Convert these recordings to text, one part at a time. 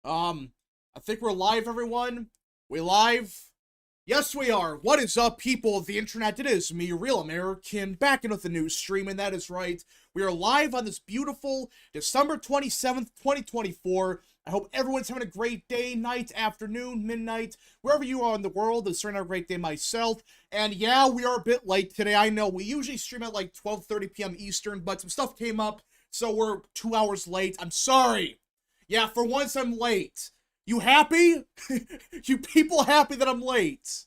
I think we're live, everyone. We live? Yes, we are. What is up, people of the internet? It is me, Real American, back in with the news stream, and that is right. We are live on this beautiful December 27th, 2024. I hope everyone's having a great day, night, afternoon, midnight, wherever you are in the world. It's certainly a great day myself. And yeah, we are a bit late today. I know we usually stream at like 12:30 p.m. Eastern, but some stuff came up, so we're 2 hours late. I'm sorry. Yeah, for once I'm late. You happy? You people happy that I'm late?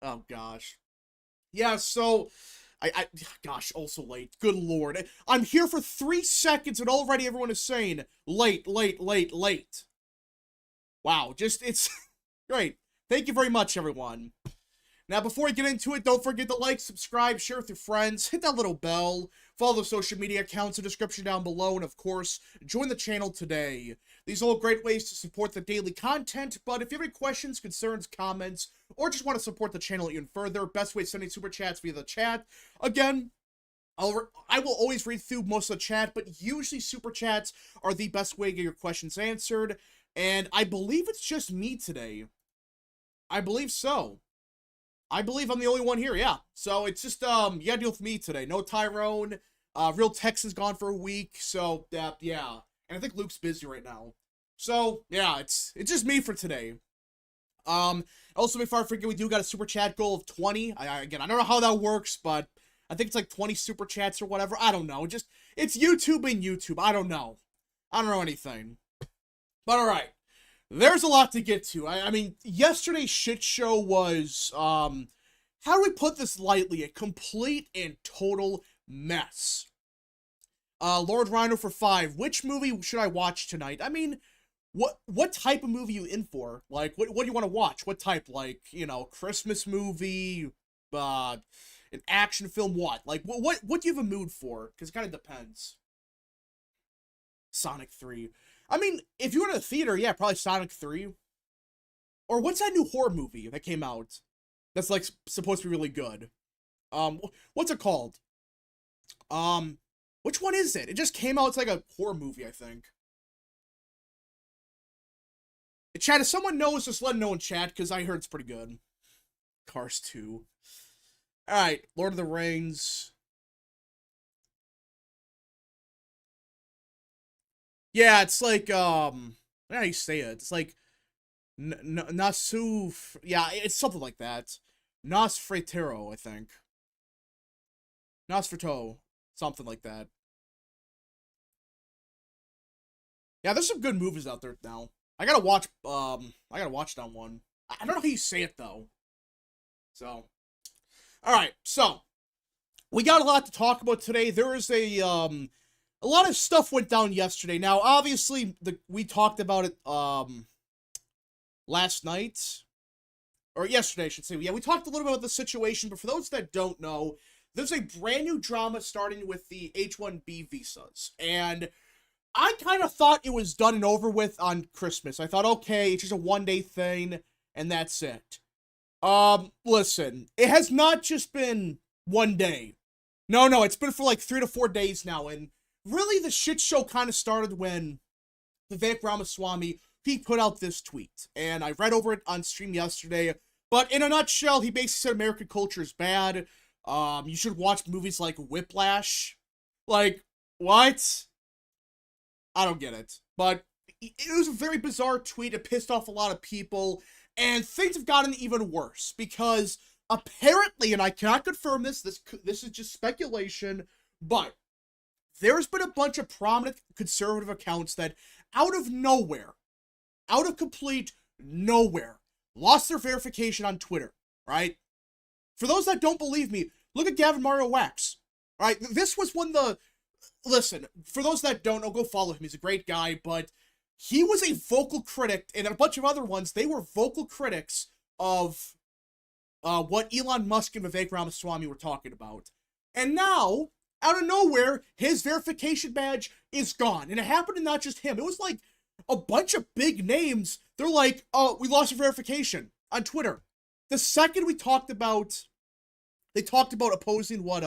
Oh gosh. Yeah, so gosh, also late. Good lord. I'm here for 3 seconds and already everyone is saying late, late, late, late. Wow, just it's great. Thank you very much, everyone. Now, before we get into it, don't forget to like, subscribe, share with your friends, hit that little bell, follow the social media accounts in the description down below, and of course, join the channel today. These are all great ways to support the daily content, but if you have any questions, concerns, comments, or just want to support the channel even further, best way is sending super chats via the chat. Again, I will always read through most of the chat, but usually super chats are the best way to get your questions answered, and I believe it's just me today. I believe so. I believe I'm the only one here, yeah. So it's just, you gotta deal with me today. No Tyrone. Real Tex is gone for a week, so, yeah. And I think Luke's busy right now. So, yeah, it's just me for today. Also, before I forget, we do got a super chat goal of 20. Again, I don't know how that works, but I think it's like 20 super chats or whatever. I don't know. It's YouTube being YouTube. I don't know. I don't know anything. But alright. There's a lot to get to. I mean, yesterday's shit show was, how do we put this lightly? A complete and total mess. Lord Rhino for 5. Which movie should I watch tonight? I mean, what type of movie you in for? Like, what do you want to watch? What type? Like, you know, Christmas movie, an action film, what? Like, what do you have a mood for? Because it kind of depends. Sonic 3. I mean, if you were in a theater, yeah, probably Sonic 3. Or what's that new horror movie that came out? That's, like, supposed to be really good. What's it called? Which one is it? It just came out, it's like a horror movie, I think. Chat, if someone knows, just let them know in chat, because I heard it's pretty good. Cars 2. Alright, Lord of the Rings. Yeah, it's like, how do you say it? It's like, Nasuf, yeah, it's something like that. Nosferatu, I think. Nosferatu, something like that. Yeah, there's some good movies out there now. I gotta watch that one. I don't know how you say it, though. So, alright, so, we got a lot to talk about today. There is a lot of stuff went down yesterday. Now, obviously, we talked about it, last night, or yesterday, I should say. Yeah, we talked a little bit about the situation, but for those that don't know, there's a brand new drama starting with the H-1B visas, and I kind of thought it was done and over with on Christmas. I thought, okay, it's just a one-day thing, and that's it. Listen, it has not just been one day. No, it's been for like 3 to 4 days now, and really the shit show kind of started when Vivek Ramaswamy, he put out this tweet, and I read over it on stream yesterday, but in a nutshell, he basically said American culture is bad, you should watch movies like Whiplash. Like, what? I don't get it. But it was a very bizarre tweet, it pissed off a lot of people, and things have gotten even worse, because apparently, and I cannot confirm this is just speculation, but there's been a bunch of prominent conservative accounts that, out of nowhere, out of complete nowhere, lost their verification on Twitter, right? For those that don't believe me, look at Gavin Mario Wax, right? This was when listen, for those that don't know, go follow him, he's a great guy, but he was a vocal critic, and a bunch of other ones, they were vocal critics of what Elon Musk and Vivek Ramaswamy were talking about. And now, out of nowhere, his verification badge is gone. And it happened to not just him. It was like a bunch of big names. They're like, oh, we lost your verification on Twitter. The second they talked about opposing what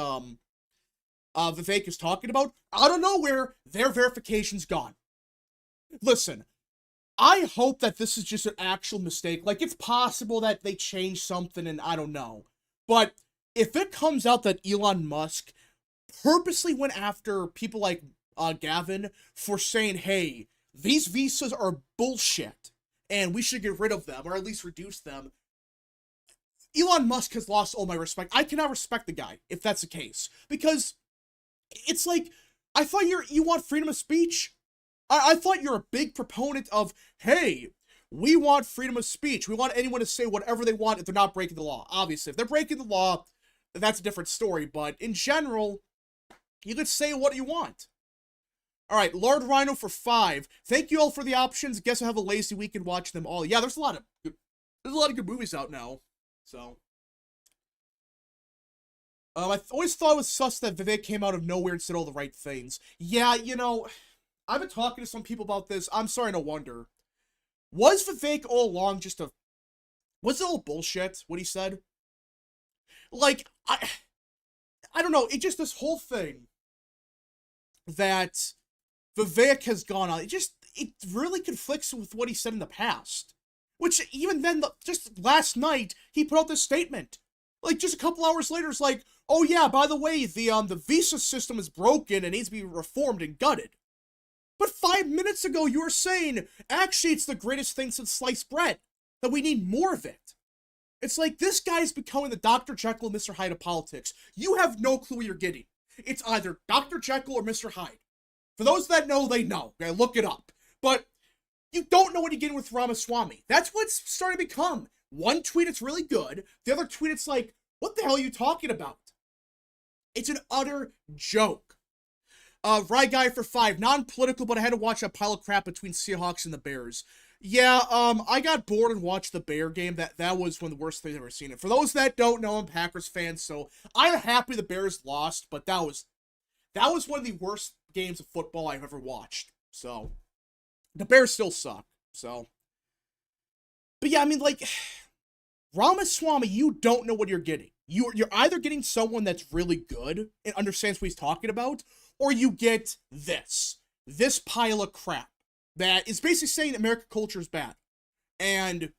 Vivek is talking about, out of nowhere, their verification's gone. Listen, I hope that this is just an actual mistake. Like, it's possible that they changed something and I don't know. But if it comes out that Elon Musk purposely went after people like Gavin for saying, hey, these visas are bullshit and we should get rid of them or at least reduce them, Elon Musk has lost all my respect. I cannot respect the guy if that's the case. Because it's like, I thought you want freedom of speech. I thought you're a big proponent of, hey, we want freedom of speech. We want anyone to say whatever they want if they're not breaking the law. Obviously, if they're breaking the law, that's a different story. But in general, you could say what you want. Alright, Lord Rhino for 5. Thank you all for the options. Guess I'll have a lazy weekend watching them all. Yeah, there's a lot of good movies out now. So. I always thought it was sus that Vivek came out of nowhere and said all the right things. Yeah, you know, I've been talking to some people about this. I'm starting to wonder. Was Vivek all along just a... Was it all bullshit, what he said? Like, I don't know. It just, this whole thing that Vivek has gone on, it really conflicts with what he said in the past. Which, even then, just last night, he put out this statement. Like, just a couple hours later, it's like, oh yeah, by the way, the visa system is broken and needs to be reformed and gutted. But 5 minutes ago, you were saying, actually, it's the greatest thing since sliced bread. That we need more of it. It's like, this guy is becoming the Dr. Jekyll and Mr. Hyde of politics. You have no clue what you're getting. It's either Dr. Jekyll or Mr. Hyde. For those that know, they know. Okay, look it up. But you don't know what you're getting with Ramaswamy. That's what it's starting to become. One tweet, it's really good. The other tweet, it's like, what the hell are you talking about? It's an utter joke. Right guy for 5. Non-political, but I had to watch a pile of crap between Seahawks and the Bears. Yeah, I got bored and watched the Bear game. That was one of the worst things I've ever seen. And for those that don't know, I'm a Packers fan, so I'm happy the Bears lost, but that was one of the worst games of football I've ever watched. So, the Bears still suck, so. But yeah, I mean, like, Ramaswamy, you don't know what you're getting. You're either getting someone that's really good and understands what he's talking about, or you get this pile of crap that is basically saying American culture is bad. And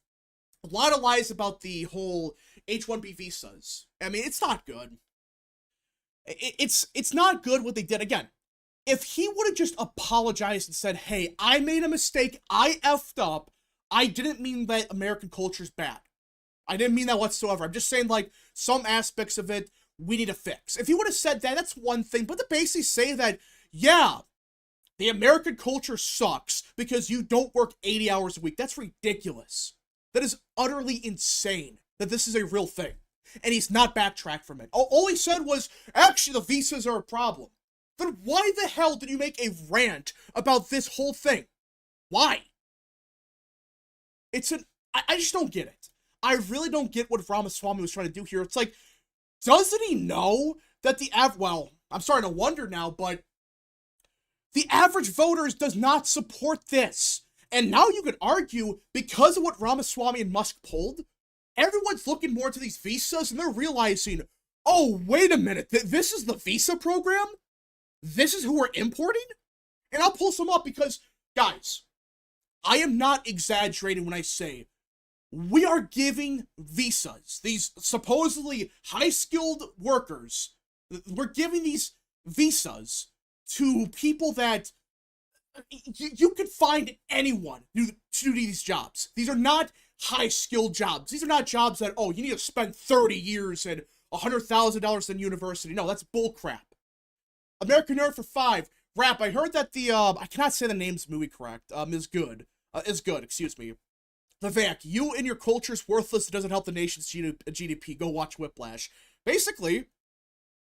a lot of lies about the whole H-1B visas. I mean, it's not good. It's not good what they did. Again, if he would have just apologized and said, hey, I made a mistake, I effed up, I didn't mean that American culture is bad. I didn't mean that whatsoever. I'm just saying, like, some aspects of it we need to fix. If he would have said that, that's one thing. But to basically say that, yeah, the American culture sucks because you don't work 80 hours a week, that's ridiculous. That is utterly insane that this is a real thing. And he's not backtracked from it. All he said was, actually, the visas are a problem. Then why the hell did you make a rant about this whole thing? Why? I just don't get it. I really don't get what Ramaswamy was trying to do here. It's like, doesn't he know that well, I'm starting to wonder now, but the average voters does not support this. And now you could argue, because of what Ramaswamy and Musk pulled, everyone's looking more to these visas and they're realizing, oh, wait a minute, this is the visa program? This is who we're importing? And I'll pull some up because, guys, I am not exaggerating when I say we are giving visas, these supposedly high-skilled workers, we're giving these visas to people that you could find anyone to do these jobs. These are not high-skilled jobs. These are not jobs that, oh, you need to spend 30 years and $100,000 in university. No, that's bullcrap. American Nerd for 5. Rap, I heard that I cannot say the name's movie correct, is good, excuse me. Vivek, you and your culture is worthless. It doesn't help the nation's GDP. Go watch Whiplash. Basically,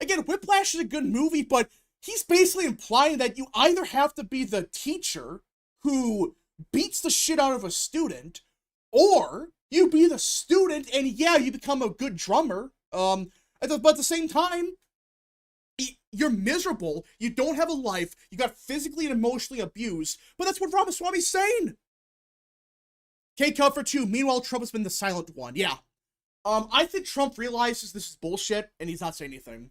again, Whiplash is a good movie, but he's basically implying that you either have to be the teacher who beats the shit out of a student, or you be the student and yeah, you become a good drummer. But at the same time, you're miserable. You don't have a life. You got physically and emotionally abused. But that's what Ramaswamy's saying. K-Cup for 2. Meanwhile, Trump has been the silent one. Yeah. I think Trump realizes this is bullshit, and he's not saying anything.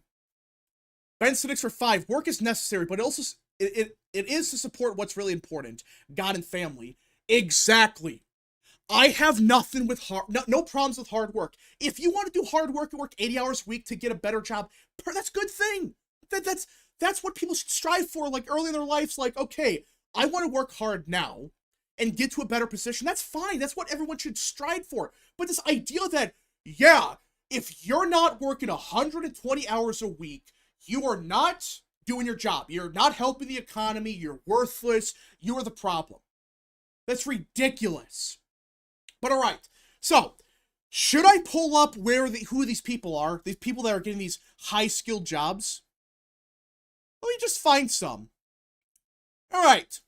Ben Cynics for 5. Work is necessary, but it is to support what's really important. God and family. Exactly. I have nothing with no problems with hard work. If you want to do hard work and work 80 hours a week to get a better job, that's a good thing. That's what people should strive for, like, early in their lives. Like, okay, I want to work hard now and get to a better position. That's fine. That's what everyone should strive for. But this idea that, yeah, if you're not working 120 hours a week, you are not doing your job. You're not helping the economy. You're worthless. You are the problem. That's ridiculous. But all right, so should I pull up who these people are? These people that are getting these high-skilled jobs? Let me just find some. All right,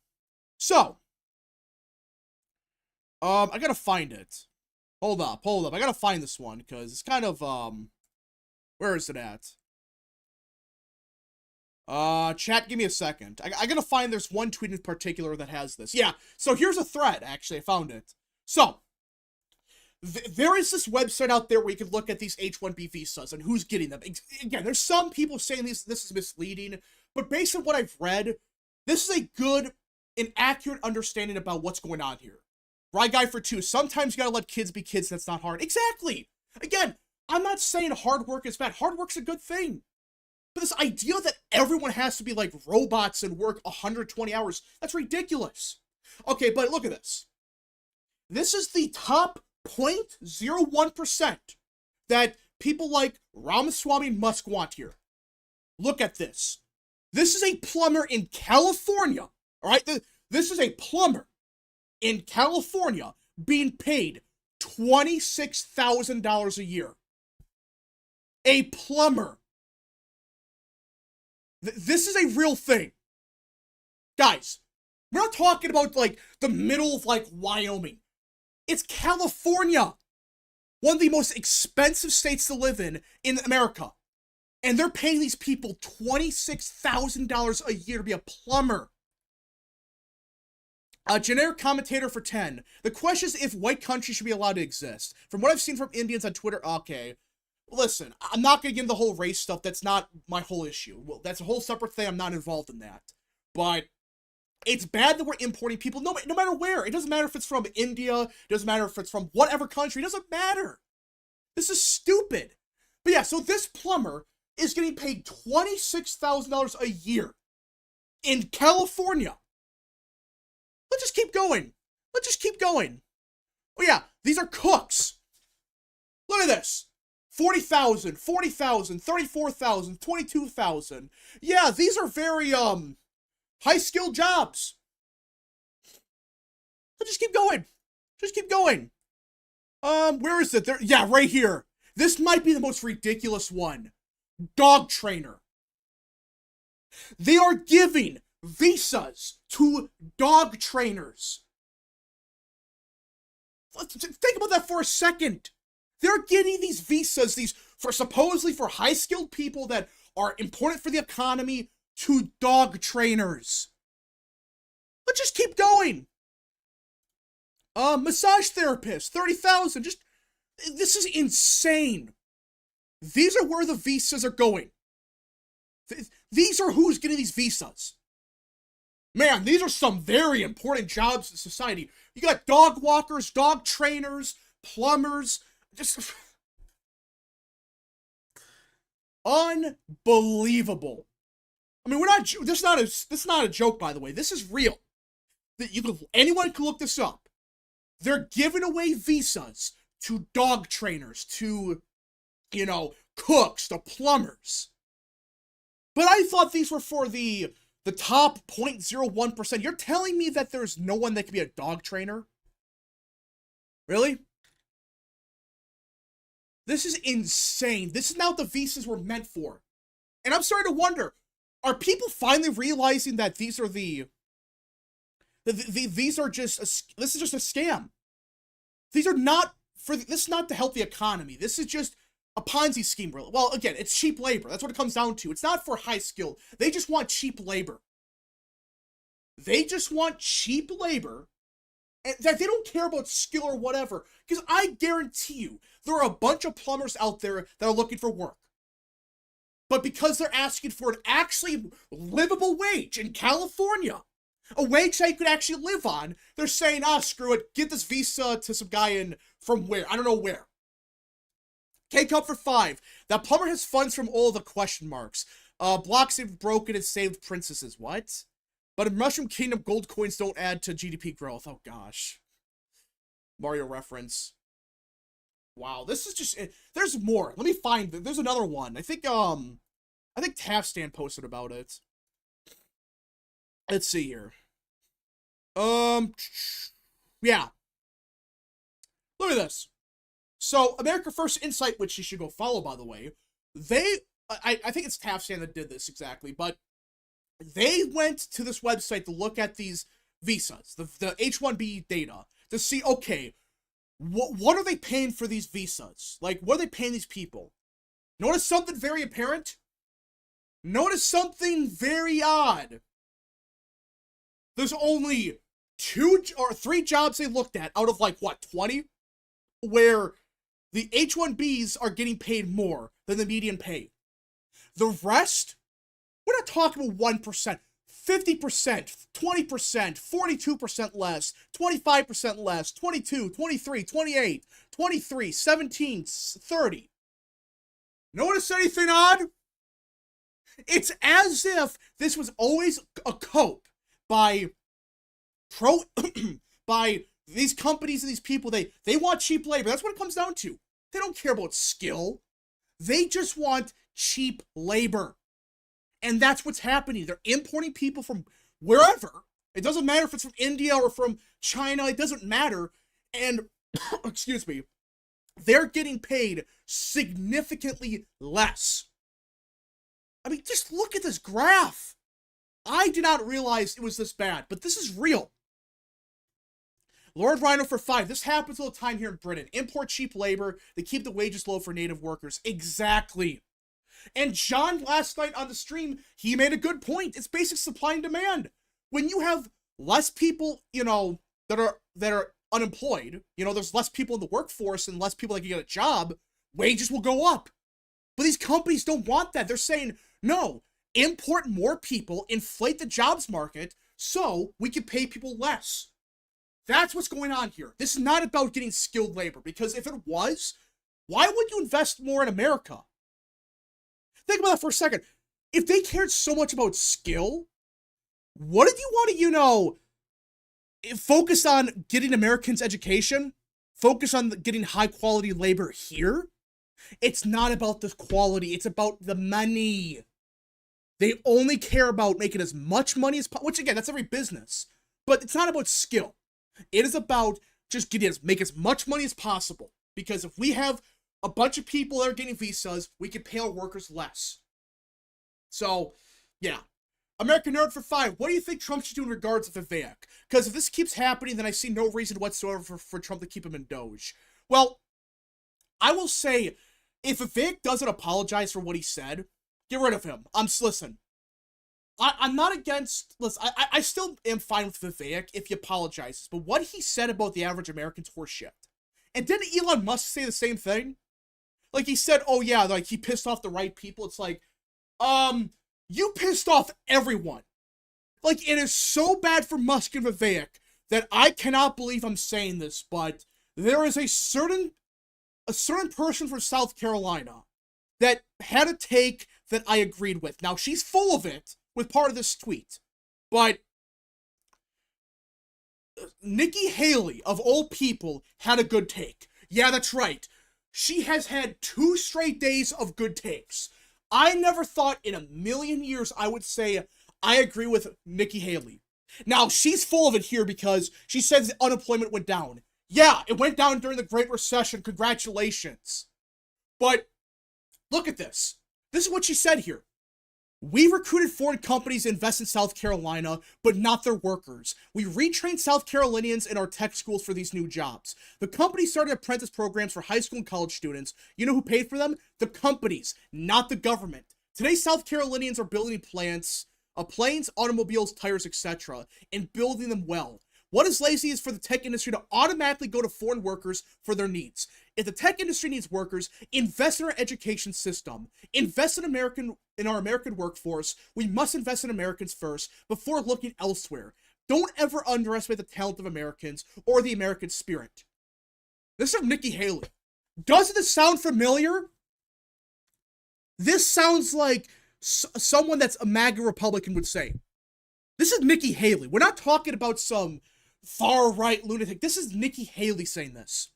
so I gotta find it. Hold up. I gotta find this one because it's kind of where is it at? Chat, give me a second. I gotta find. There's one tweet in particular that has this. Yeah. So here's a thread. Actually, I found it. So. There is this website out there where you can look at these H-1B visas and who's getting them. Again, there's some people saying this is misleading, but based on what I've read, this is a good and accurate understanding about what's going on here. Right guy for two. Sometimes you gotta let kids be kids. That's not hard. Exactly. Again, I'm not saying hard work is bad. Hard work's a good thing. But this idea that everyone has to be like robots and work 120 hours, that's ridiculous. Okay, but look at this. This is the top 0.01% that people like Ramaswamy and Musk want here. Look at this. This is a plumber in California. All right, this is a plumber in California being paid $26,000 a year. A plumber. This is a real thing. Guys, we're not talking about like the middle of like Wyoming. It's California, one of the most expensive states to live in America. And they're paying these people $26,000 a year to be a plumber. A generic commentator for 10. The question is if white country should be allowed to exist. From what I've seen from Indians on Twitter, okay. Listen, I'm not going to get into the whole race stuff. That's not my whole issue. Well, that's a whole separate thing. I'm not involved in that. But it's bad that we're importing people no matter where. It doesn't matter if it's from India. It doesn't matter if it's from whatever country. It doesn't matter. This is stupid. But yeah, so this plumber is getting paid $26,000 a year in California. Let's just keep going. Let's just keep going. Oh yeah, these are cooks. Look at this. 40,000, 40,000, 34,000, 22,000. Yeah, these are very, high-skilled jobs. Let's just keep going. Just keep going. Where is it? There, yeah, right here. This might be the most ridiculous one. Dog trainer. They are giving visas to dog trainers. Think about that for a second. They're getting these visas, supposedly for high-skilled people that are important for the economy, to dog trainers. Let's just keep going. Massage therapist, 30,000. This is insane. These are where the visas are going. These are who's getting these visas. Man, these are some very important jobs in society. You got dog walkers, dog trainers, plumbers, just unbelievable. I mean, this is not a joke, by the way. This is real. Anyone can look this up. They're giving away visas to dog trainers, to, cooks, to plumbers. But I thought these were for the top 0.01%. You're telling me that there's no one that can be a dog trainer? Really? This is insane. This is not what the visas were meant for. And I'm starting to wonder, are people finally realizing that these are this is just a scam? These are not this is not to help the economy. This is just a Ponzi scheme. Well, again, it's cheap labor. That's what it comes down to. It's not for high skill. They just want cheap labor. They just want cheap labor, and that they don't care about skill or whatever. Because I guarantee you, there are a bunch of plumbers out there that are looking for work. But because they're asking for an actually livable wage in California, A wage that you could actually live on. They're saying, screw it, get this visa to some guy in from where? I don't know where. K-Cup for 5. That plumber has funds from all the question marks. Blocks have broken and saved princesses. What? But in Mushroom Kingdom, gold coins don't add to GDP growth. Oh, gosh. Mario reference. Wow, this is just... There's more. Let me find... There's another one. I think Tafstan posted about it. Let's see here. Yeah. Look at this. So, America First Insight, which you should go follow, by the way, I think it's Tafstan that did this exactly, but they went to this website to look at these visas, the H-1B data, to see, okay, what are they paying for these visas? Like, what are they paying these people? Notice something very apparent? Notice something very odd. There's only 2 or 3 jobs they looked at out of, like, what, 20? Where the H-1Bs are getting paid more than the median pay. The rest, we're not talking about 1%, 50%, 20%, 42% less, 25% less, 22, 23, 28, 23, 17, 30. Notice anything odd? It's as if this was always a cope by by these companies and these people. They want cheap labor. That's what it comes down to. They don't care about skill. They just want cheap labor. And that's what's happening. They're importing people from wherever. It doesn't matter if it's from India or from China. It doesn't matter. And, excuse me, they're getting paid significantly less. I mean, just look at this graph. I did not realize it was this bad, but this is real. Lord Rhino for 5. This happens all the time here in Britain. Import cheap labor. They keep the wages low for native workers. Exactly. And John, last night on the stream, he made a good point. It's basic supply and demand. When you have less people, that are unemployed, there's less people in the workforce and less people that can get a job, wages will go up. But these companies don't want that. They're saying, no, import more people, inflate the jobs market so we can pay people less. That's what's going on here. This is not about getting skilled labor, because if it was, why would you invest more in America? Think about that for a second. If they cared so much about skill, what did you want to, focus on getting Americans education? Focus on getting high quality labor here? It's not about the quality. It's about the money. They only care about making as much money as possible, which again, that's every business. But it's not about skill. It is about just make as much money as possible. Because if we have a bunch of people that are getting visas, we can pay our workers less. So, yeah. American Nerd for 5. What do you think Trump should do in regards to Vivek? Because if this keeps happening, then I see no reason whatsoever for Trump to keep him in Doge. Well, I will say, if Vivek doesn't apologize for what he said, get rid of him. Listen, I'm not against... Listen, I still am fine with Vivek if he apologizes, but what he said about the average American's horseshit. And didn't Elon Musk say the same thing? Like, he said, oh yeah, like, he pissed off the right people. It's like, you pissed off everyone. Like, it is so bad for Musk and Vivek that I cannot believe I'm saying this, but there is a certain person from South Carolina that had a take that I agreed with. Now, she's full of it with part of this tweet, but Nikki Haley, of all people, had a good take. Yeah, that's right. She has had 2 straight days of good takes. I never thought in a million years I would say I agree with Nikki Haley. Now, she's full of it here because she says the unemployment went down. Yeah, it went down during the Great Recession. Congratulations. But look at this. This is what she said here. We recruited foreign companies to invest in South Carolina, but not their workers. We retrained South Carolinians in our tech schools for these new jobs. The company started apprentice programs for high school and college students. You know who paid for them? The companies, not the government. Today, South Carolinians are building plants, planes, automobiles, tires, etc., and building them well. What is lazy is for the tech industry to automatically go to foreign workers for their needs. If the tech industry needs workers, invest in our education system. Invest in our American workforce. We must invest in Americans first before looking elsewhere. don't ever underestimate the talent of Americans or the American spirit. This is Nikki Haley. Doesn't this sound familiar? This sounds like someone that's a MAGA Republican would say. This is Nikki Haley. We're not talking about some far-right lunatic. This is Nikki Haley saying this.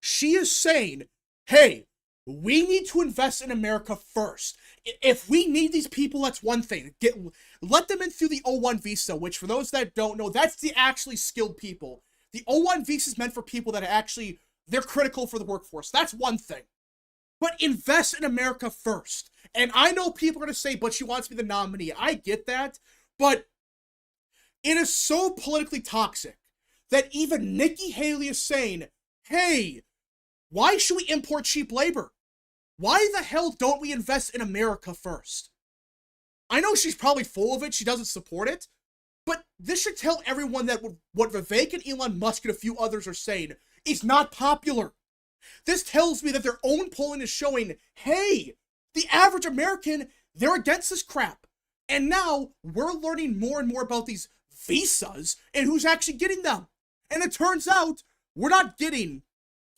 She is saying, hey, we need to invest in America first. If we need these people, that's one thing. Let them in through the O1 visa, which for those that don't know, that's the actually skilled people. The O1 visa is meant for people that are actually, they're critical for the workforce. That's one thing. But invest in America first. And I know people are going to say, but she wants to be the nominee. I get that. But it is so politically toxic that even Nikki Haley is saying, hey, why should we import cheap labor? Why the hell don't we invest in America first? I know she's probably full of it. She doesn't support it. But this should tell everyone that what Vivek and Elon Musk and a few others are saying is not popular. This tells me that their own polling is showing, hey, the average American, they're against this crap. And now we're learning more and more about these visas and who's actually getting them. And it turns out we're not getting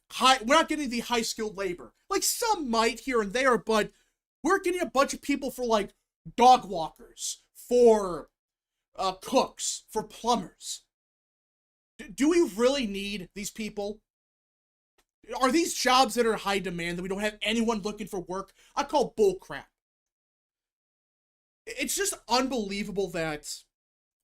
the high skilled labor. Like some might here and there, but we're getting a bunch of people for like dog walkers, for cooks, for plumbers. Do we really need these people? Are these jobs that are in high demand that we don't have anyone looking for work? I call bullcrap. It's just unbelievable that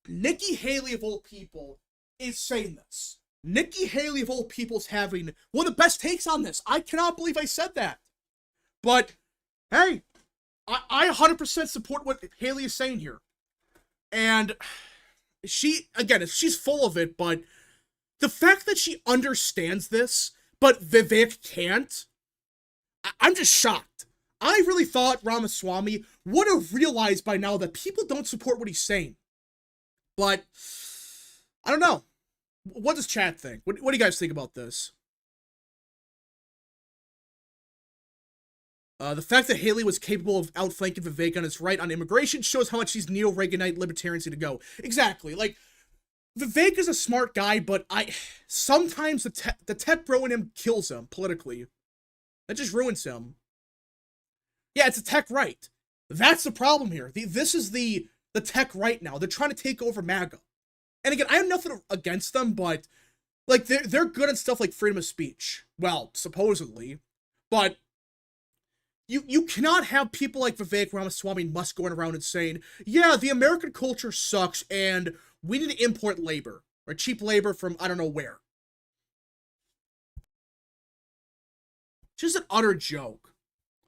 Nikki Haley of all people is saying this. Nikki Haley of all people is having one of the best takes on this. I cannot believe I said that. But, hey, I 100% support what Haley is saying here. And she, again, she's full of it, but the fact that she understands this, but Vivek can't, I'm just shocked. I really thought Ramaswamy would have realized by now that people don't support what he's saying. But, I don't know. What does chat think? What do you guys think about this? The fact that Haley was capable of outflanking Vivek on his right on immigration shows how much these neo-Reaganite libertarians need to go. Exactly. Like, Vivek is a smart guy, but sometimes the tech bro in him kills him politically. That just ruins him. Yeah, it's a tech right. That's the problem here. This is the tech right now. They're trying to take over MAGA. And again, I have nothing against them, but like they're good at stuff like freedom of speech. Well, supposedly. But you cannot have people like Vivek Ramaswamy and Musk going around and saying, yeah, the American culture sucks and we need to import labor or cheap labor from I don't know where. Just an utter joke.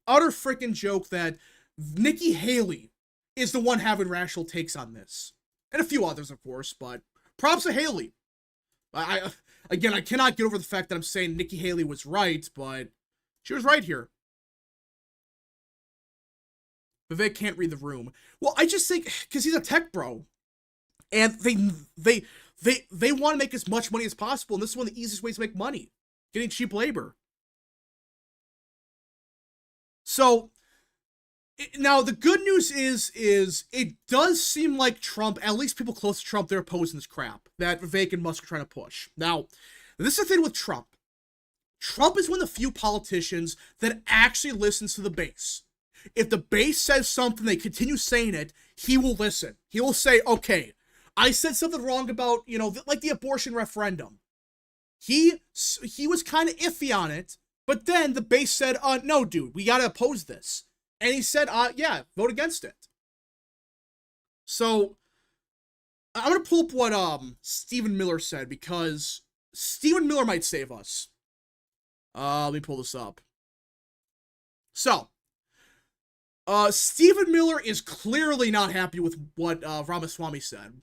Utter freaking joke that Nikki Haley is the one having rational takes on this. And a few others, of course, but props to Haley. Again, I cannot get over the fact that I'm saying Nikki Haley was right, but she was right here. Vivek can't read the room. Well, I just think, because he's a tech bro, and they want to make as much money as possible, and this is one of the easiest ways to make money, getting cheap labor. So, now, the good news is it does seem like Trump, at least people close to Trump, they're opposing this crap that Vivek and Musk are trying to push. Now, this is the thing with Trump. Trump is one of the few politicians that actually listens to the base. If the base says something, they continue saying it, he will listen. He will say, okay, I said something wrong about, like the abortion referendum. He was kind of iffy on it, but then the base said, no, dude, we got to oppose this. And he said, yeah, vote against it. So, I'm going to pull up what Stephen Miller said, because Stephen Miller might save us. Let me pull this up. So, Stephen Miller is clearly not happy with what Ramaswamy said.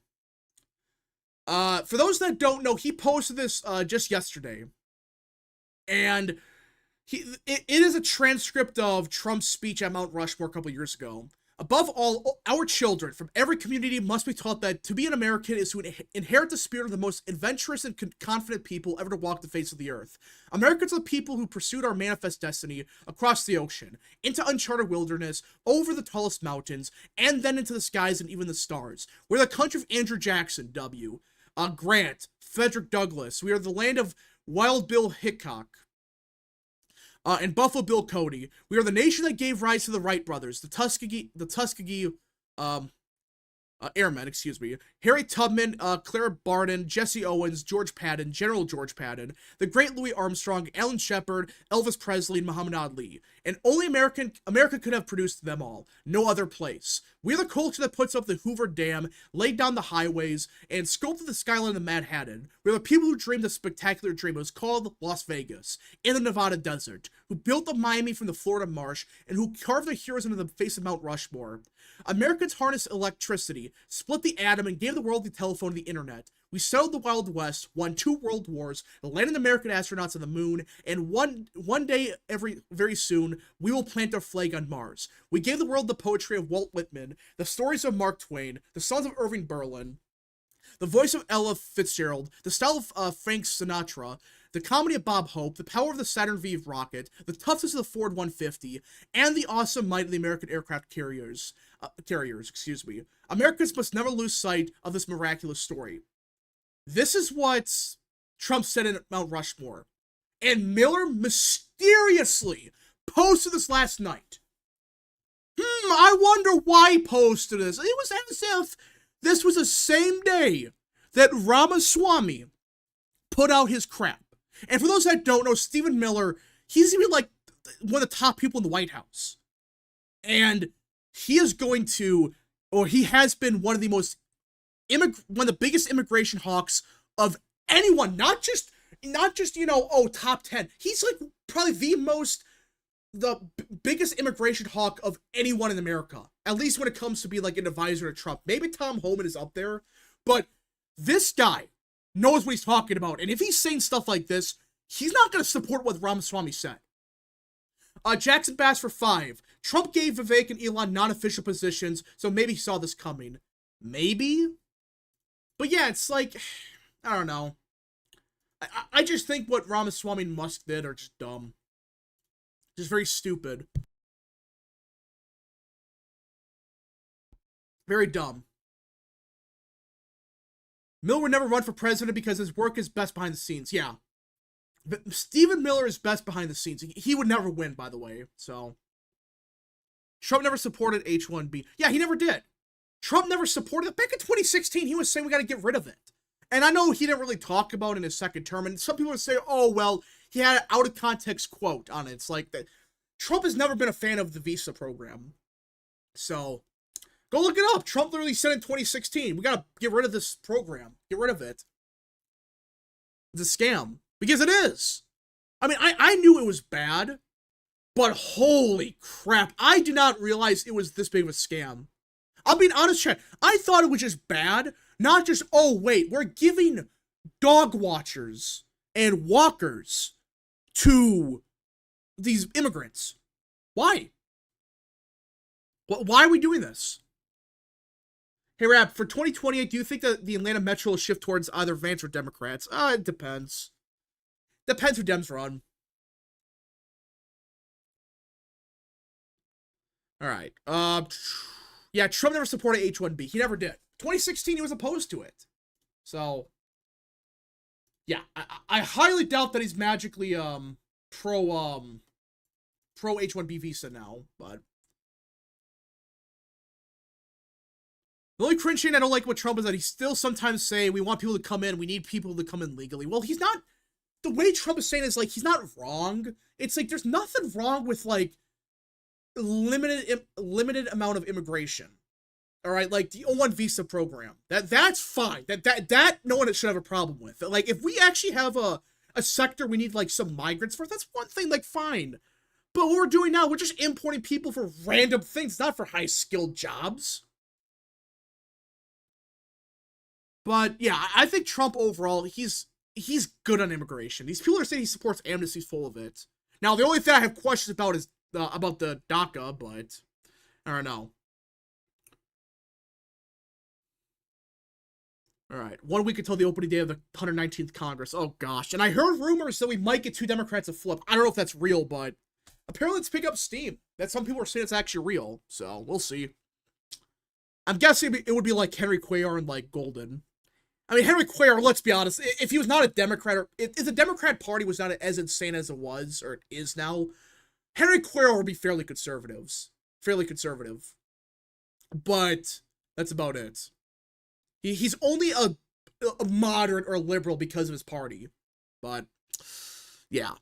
For those that don't know, he posted this just yesterday. And it is a transcript of Trump's speech at Mount Rushmore a couple years ago. Above all, our children from every community must be taught that to be an American is to inherit the spirit of the most adventurous and confident people ever to walk the face of the earth. Americans are the people who pursued our manifest destiny across the ocean, into uncharted wilderness, over the tallest mountains, and then into the skies and even the stars. We're the country of Andrew Jackson, W. Grant, Frederick Douglass. We are the land of Wild Bill Hickok. And Buffalo Bill Cody. We are the nation that gave rise to the Wright brothers, the Tuskegee Airmen, excuse me, Harry Tubman, Clara Barton, Jesse Owens, George Patton, General George Patton, the great Louis Armstrong, Alan Shepard, Elvis Presley, and Muhammad Ali. And only America could have produced them all. No other place. We're the culture that puts up the Hoover Dam, laid down the highways, and sculpted the skyline of Manhattan. We're the people who dreamed a spectacular dream. It was called Las Vegas, in the Nevada desert, who built the Miami from the Florida marsh, and who carved their heroes into the face of Mount Rushmore. Americans harnessed electricity, split the atom, and gave the world the telephone and the internet. We settled the Wild West, won 2 world wars, landed American astronauts on the moon, and one day very soon, we will plant our flag on Mars. We gave the world the poetry of Walt Whitman, the stories of Mark Twain, the songs of Irving Berlin, the voice of Ella Fitzgerald, the style of Frank Sinatra, the comedy of Bob Hope, the power of the Saturn V rocket, the toughness of the Ford 150, and the awesome might of the American aircraft carriers. Americans must never lose sight of this miraculous story. This is what Trump said in Mount Rushmore. And Miller mysteriously posted this last night. I wonder why he posted this. It was as if this was the same day that Ramaswamy put out his crap. And for those that don't know, Stephen Miller, he's even like one of the top people in the White House. And he is going to, or he has been one of the most, one of the biggest immigration hawks of anyone, not just, top 10. He's like probably the biggest immigration hawk of anyone in America. At least when it comes to be like an advisor to Trump. Maybe Tom Homan is up there, but this guy knows what he's talking about. And if he's saying stuff like this, he's not going to support what Ramaswamy said. Jackson Bass for 5. Trump gave Vivek and Elon non-official positions, so maybe he saw this coming. Maybe? But yeah, it's like, I don't know. I just think what Ramaswamy and Musk did are just dumb. Just very stupid. Very dumb. Miller would never run for president because his work is best behind the scenes. Yeah. But Stephen Miller is best behind the scenes. He would never win, by the way. So, Trump never supported H-1B. Yeah, he never did. Trump never supported it. Back in 2016, he was saying we got to get rid of it. And I know he didn't really talk about it in his second term. And some people would say, oh, well, he had an out-of-context quote on it. It's like that. Trump has never been a fan of the visa program. So, go look it up. Trump literally said in 2016, we got to get rid of this program. Get rid of it. It's a scam. Because it is. I mean, I knew it was bad. But holy crap. I did not realize it was this big of a scam. I'll be honest, chat. I thought it was just bad. Not just, oh, wait, we're giving dog watchers and walkers to these immigrants. Why? Why are we doing this? Hey, Rap, for 2028, do you think that the Atlanta Metro will shift towards either Vance or Democrats? It depends. Depends who Dems run. Alright. Yeah, Trump never supported H-1B. He never did. 2016, he was opposed to it. So, yeah, I highly doubt that he's magically, pro H-1B visa now, but the only cringe thing I don't like with Trump is that he still sometimes say, we want people to come in, we need people to come in legally. Well, he's not, the way Trump is saying is, like, he's not wrong. It's like, there's nothing wrong with, like, limited amount of immigration. All right, like the O1 visa program. That's fine. That no one should have a problem with. Like, if we actually have a sector we need, like, some migrants for, that's one thing, like, fine. But what we're doing now, we're just importing people for random things, not for high-skilled jobs. But, yeah, I think Trump overall, he's good on immigration. These people are saying he supports amnesty, he's full of it. Now, the only thing I have questions about is about the DACA, but I don't know. All right, 1 week until the opening day of the 119th Congress. Oh gosh, and I heard rumors that we might get 2 Democrats to flip. I don't know if that's real, but apparently it's picking up steam. That some people are saying it's actually real, so we'll see. I'm guessing it would be like Henry Cuellar and like Golden. I mean, Henry Cuellar, let's be honest, if he was not a Democrat, or if the Democrat Party was not as insane as it was, or it is now, Henry Cuellar would be fairly conservative. But that's about it. He's only a moderate or liberal because of his party. But, yeah.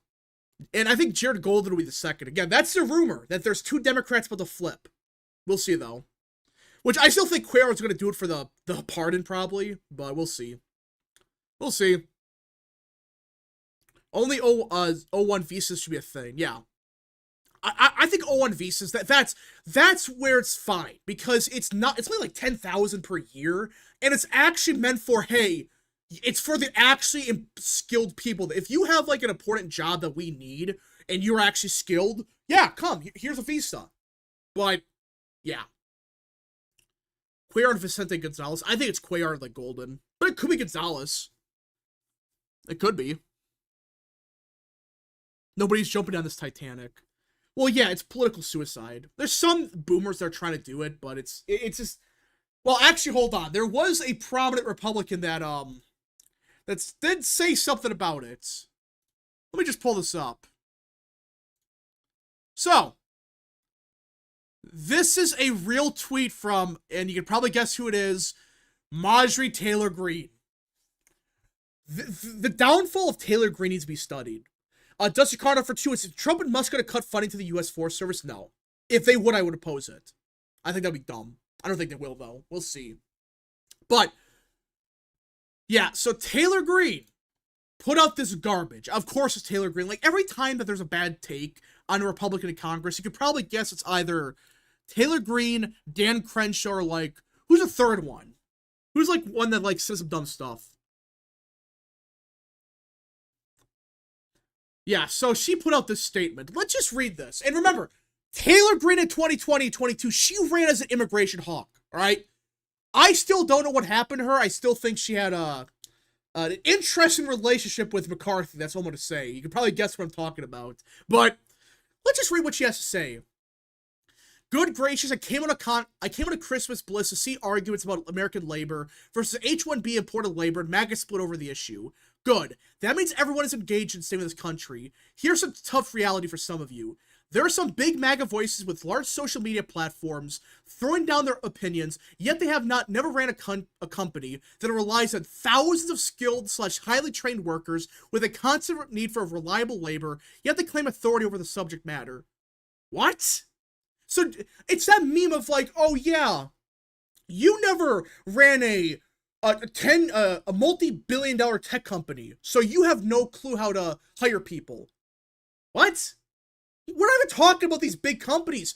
And I think Jared Golden will be the second. Again, that's the rumor, that there's 2 Democrats about to flip. We'll see, though. Which I still think Cuellar is going to do it for the pardon, probably. But we'll see. We'll see. Only O1 visas should be a thing. Yeah. I think O1 visas, that's where it's fine. Because it's only like 10,000 per year. And it's actually meant for, hey, it's for the actually skilled people. If you have like an important job that we need, and you're actually skilled, yeah, come, here's a visa. But, yeah. Cuellar and Vicente Gonzalez. I think it's Cuellar and like Golden. But it could be Gonzalez. It could be. Nobody's jumping down this Titanic. Well, yeah, it's political suicide. There's some boomers that are trying to do it, but it's just... Well, actually, hold on. There was a prominent Republican that did say something about it. Let me just pull this up. So, this is a real tweet from, and you can probably guess who it is, Marjorie Taylor Greene. The downfall of Taylor Greene needs to be studied. Dusty Carter for 2. Is Trump and Musk going to cut funding to the U.S. Forest Service? No. If they would, I would oppose it. I think that'd be dumb. I don't think they will, though. We'll see. But, yeah, so Taylor Greene put out this garbage. Of course it's Taylor Greene. Like, every time that there's a bad take on a Republican in Congress, you could probably guess it's either Taylor Greene, Dan Crenshaw, or, like, who's the third one? Who's, like, one that, like, says some dumb stuff? Yeah, so she put out this statement. Let's just read this. And remember, Taylor Greene in 2020 and 22, she ran as an immigration hawk, all right? I still don't know what happened to her. I still think she had an interesting relationship with McCarthy. That's all I'm going to say. You can probably guess what I'm talking about. But let's just read what she has to say. Good gracious, I came on a Christmas bliss to see arguments about American labor versus H-1B imported labor and MAGA split over the issue. Good. That means everyone is engaged in saving this country. Here's a tough reality for some of you. There are some big MAGA voices with large social media platforms throwing down their opinions, yet they have never ran a company that relies on thousands of skilled / highly trained workers with a constant need for reliable labor, yet they claim authority over the subject matter. What? So it's that meme of like, oh yeah, you never ran a multi-billion-dollar tech company, so you have no clue how to hire people. What? We're not even talking about these big companies.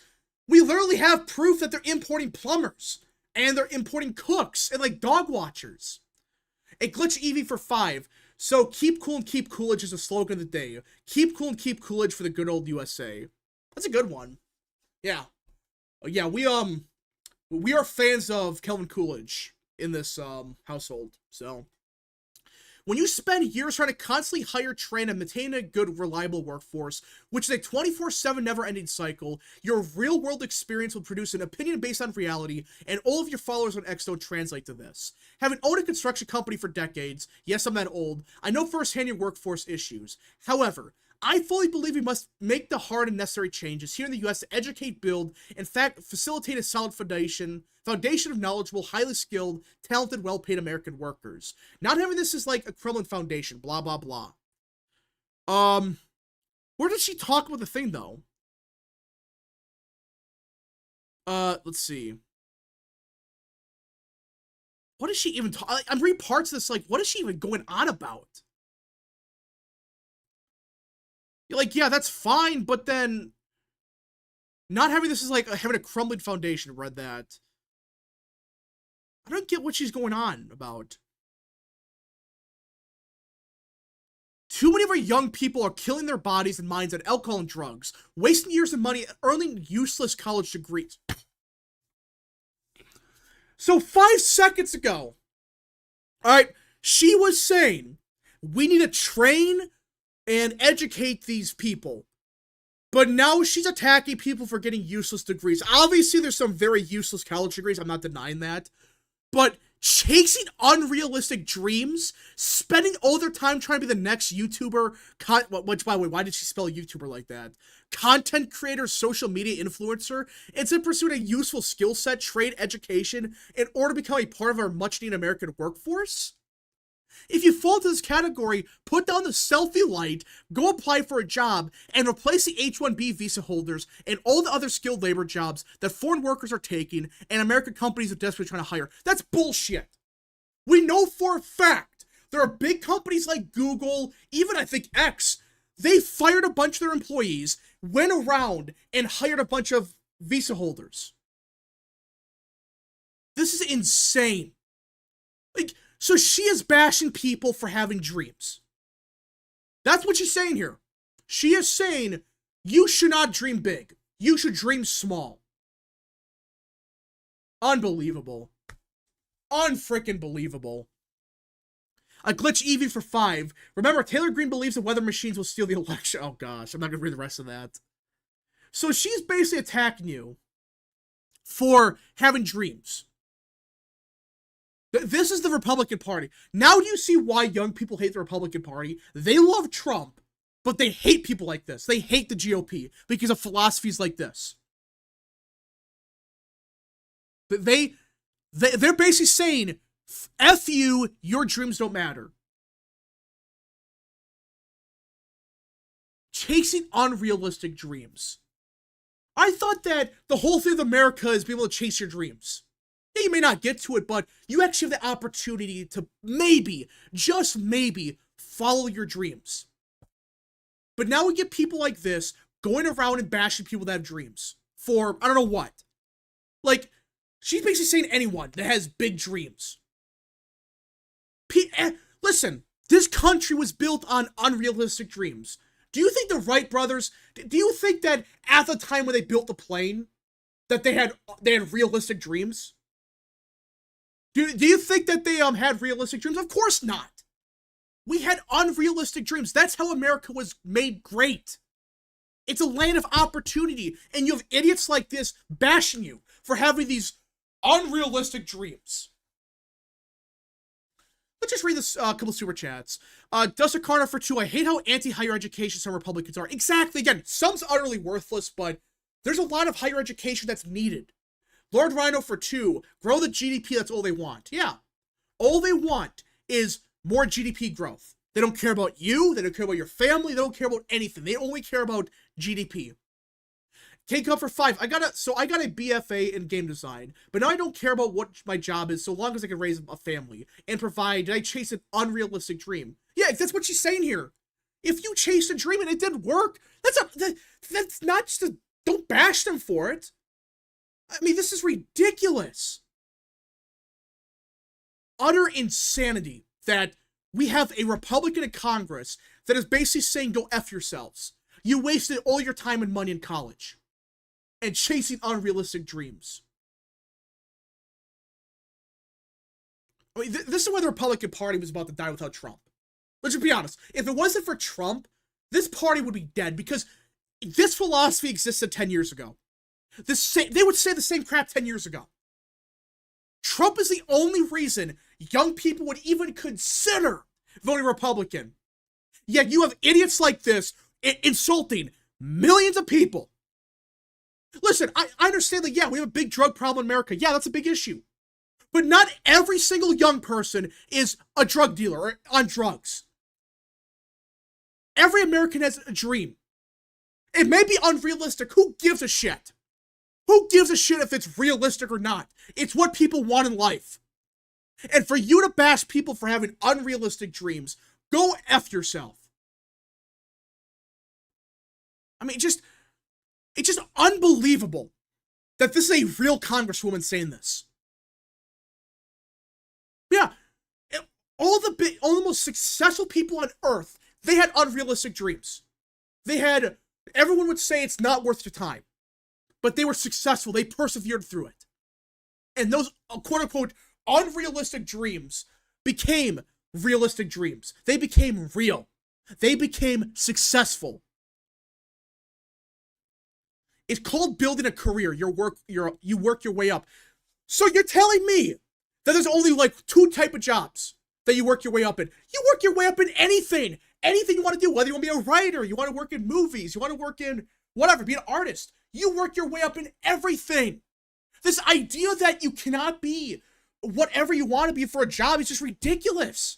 We literally have proof that they're importing plumbers, and they're importing cooks, and like dog watchers. A glitch EV for 5. So keep cool and keep Coolidge is the slogan of the day. Keep cool and keep Coolidge for the good old USA. That's a good one. Yeah. Yeah, we are fans of Calvin Coolidge in this household. So when you spend years trying to constantly hire, train, and maintain a good, reliable workforce, which is a 24/7 never-ending cycle, your real-world experience will produce an opinion based on reality, and all of your followers on X don't translate to this. Having owned a construction company for decades, yes, I'm that old, I know firsthand your workforce issues. However, I fully believe we must make the hard and necessary changes here in the U.S. to educate, build, in fact, facilitate a solid foundation of knowledgeable, highly skilled, talented, well-paid American workers. Not having this is like a Kremlin foundation, blah, blah, blah. Where did she talk about the thing, though? Let's see. What is she even talking? I'm reading parts of this, like, what is she even going on about? You're like, yeah, that's fine, but then not having this is like having a crumbling foundation. Read that. I don't get what she's going on about. Too many of our young people are killing their bodies and minds on alcohol and drugs, wasting years and money earning useless college degrees. So 5 seconds ago, All right, she was saying we need to train and educate these people. But now she's attacking people for getting useless degrees. Obviously, there's some very useless college degrees. I'm not denying that. But chasing unrealistic dreams, spending all their time trying to be the next YouTuber, which, by the way, why did she spell YouTuber like that? Content creator, social media influencer, instead of pursuing a useful skill set, trade, education, in order to become a part of our much-needed American workforce? If you fall into this category, put down the selfie light, go apply for a job, and replace the H-1B visa holders and all the other skilled labor jobs that foreign workers are taking and American companies are desperately trying to hire. That's bullshit. We know for a fact there are big companies like Google, even I think X, they fired a bunch of their employees, went around and hired a bunch of visa holders. This is insane. Like, so she is bashing people for having dreams. That's what she's saying here. She is saying you should not dream big. You should dream small. Unbelievable. Unfreaking believable. A glitch EV for 5. Remember, Taylor Greene believes the weather machines will steal the election. Oh gosh, I'm not going to read the rest of that. So she's basically attacking you for having dreams. This is the Republican Party. Now do you see why young people hate the Republican Party? They love Trump, but they hate people like this. They hate the GOP because of philosophies like this. They're basically saying, F you, your dreams don't matter. Chasing unrealistic dreams. I thought that the whole thing of America is being able to chase your dreams. Yeah, you may not get to it, but you actually have the opportunity to maybe, just maybe, follow your dreams. But now we get people like this going around and bashing people that have dreams for, I don't know what. Like, she's basically saying anyone that has big dreams. Listen, this country was built on unrealistic dreams. Do you think the Wright brothers, do you think that at the time when they built the plane, that they had realistic dreams? Do you think that they had realistic dreams? Of course not. We had unrealistic dreams. That's how America was made great. It's a land of opportunity, and you have idiots like this bashing you for having these unrealistic dreams. Let's just read this couple super chats. Dustin Carter for 2. I hate how anti-higher education some Republicans are. Exactly. Again, some's utterly worthless, but there's a lot of higher education that's needed. Lord Rhino for 2. Grow the GDP, that's all they want. Yeah. All they want is more GDP growth. They don't care about you. They don't care about your family. They don't care about anything. They only care about GDP. K-Cup for 5. I got a BFA in game design, but now I don't care about what my job is so long as I can raise a family and provide. Did I chase an unrealistic dream? Yeah, that's what she's saying here. If you chased a dream and it didn't work, that's not just a, don't bash them for it. I mean, this is ridiculous. Utter insanity that we have a Republican in Congress that is basically saying, go F yourselves. You wasted all your time and money in college and chasing unrealistic dreams. I mean, this is why the Republican Party was about to die without Trump. Let's just be honest. If it wasn't for Trump, this party would be dead because this philosophy existed 10 years ago. They would say the same crap 10 years ago. Trump is the only reason young people would even consider voting Republican. Yet you have idiots like this insulting millions of people. Listen, I understand that, yeah, we have a big drug problem in America. Yeah, that's a big issue. But not every single young person is a drug dealer or on drugs. Every American has a dream. It may be unrealistic. Who gives a shit? Who gives a shit if it's realistic or not? It's what people want in life. And for you to bash people for having unrealistic dreams, go F yourself. I mean, it's just unbelievable that this is a real congresswoman saying this. Yeah, all the most successful people on earth, they had unrealistic dreams. Everyone would say it's not worth your time. But they were successful. They persevered through it. And those quote-unquote unrealistic dreams became realistic dreams. They became real. They became successful. It's called building a career. You work your way up. So you're telling me that there's only like two type of jobs that you work your way up in. You work your way up in anything. Anything you want to do, whether you want to be a writer, you want to work in movies, you want to work in whatever, be an artist. You work your way up in everything. This idea that you cannot be whatever you want to be for a job is just ridiculous.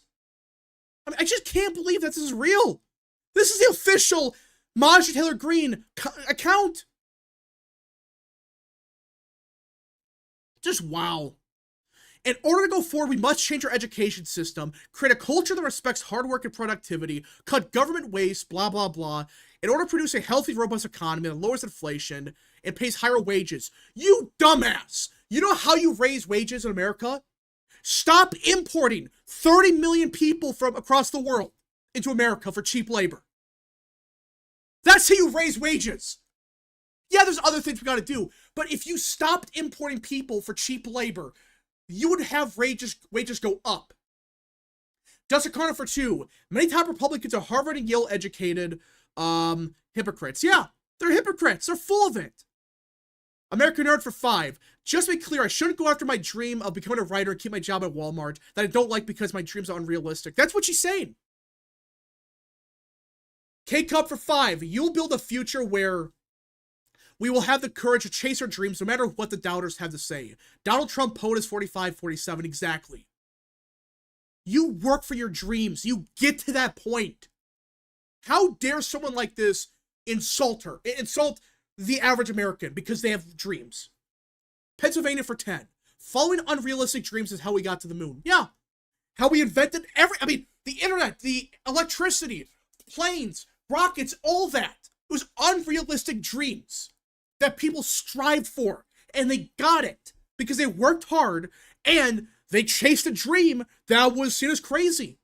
I mean, I just can't believe that this is real. This is the official Marjorie Taylor Greene account. Just wow. In order to go forward, we must change our education system, create a culture that respects hard work and productivity, cut government waste, blah, blah, blah, in order to produce a healthy, robust economy that lowers inflation and pays higher wages. You dumbass! You know how you raise wages in America? Stop importing 30 million people from across the world into America for cheap labor. That's how you raise wages. Yeah, there's other things we gotta do, but if you stopped importing people for cheap labor, you would have wages go up. Justin Carter for 2. Many top Republicans are Harvard and Yale educated hypocrites. Yeah, they're hypocrites. They're full of it. American Nerd for 5. Just to be clear, I shouldn't go after my dream of becoming a writer and keep my job at Walmart that I don't like because my dreams are unrealistic. That's what she's saying. K-Cup for 5. You'll build a future where we will have the courage to chase our dreams no matter what the doubters have to say. Donald Trump, POTUS 4547, exactly. You work for your dreams. You get to that point. How dare someone like this insult the average American because they have dreams? Pennsylvania for 10. Following unrealistic dreams is how we got to the moon. Yeah. How we invented the internet, the electricity, planes, rockets, all that. It was unrealistic dreams that people strived for, and they got it because they worked hard and they chased a dream that was seen as crazy.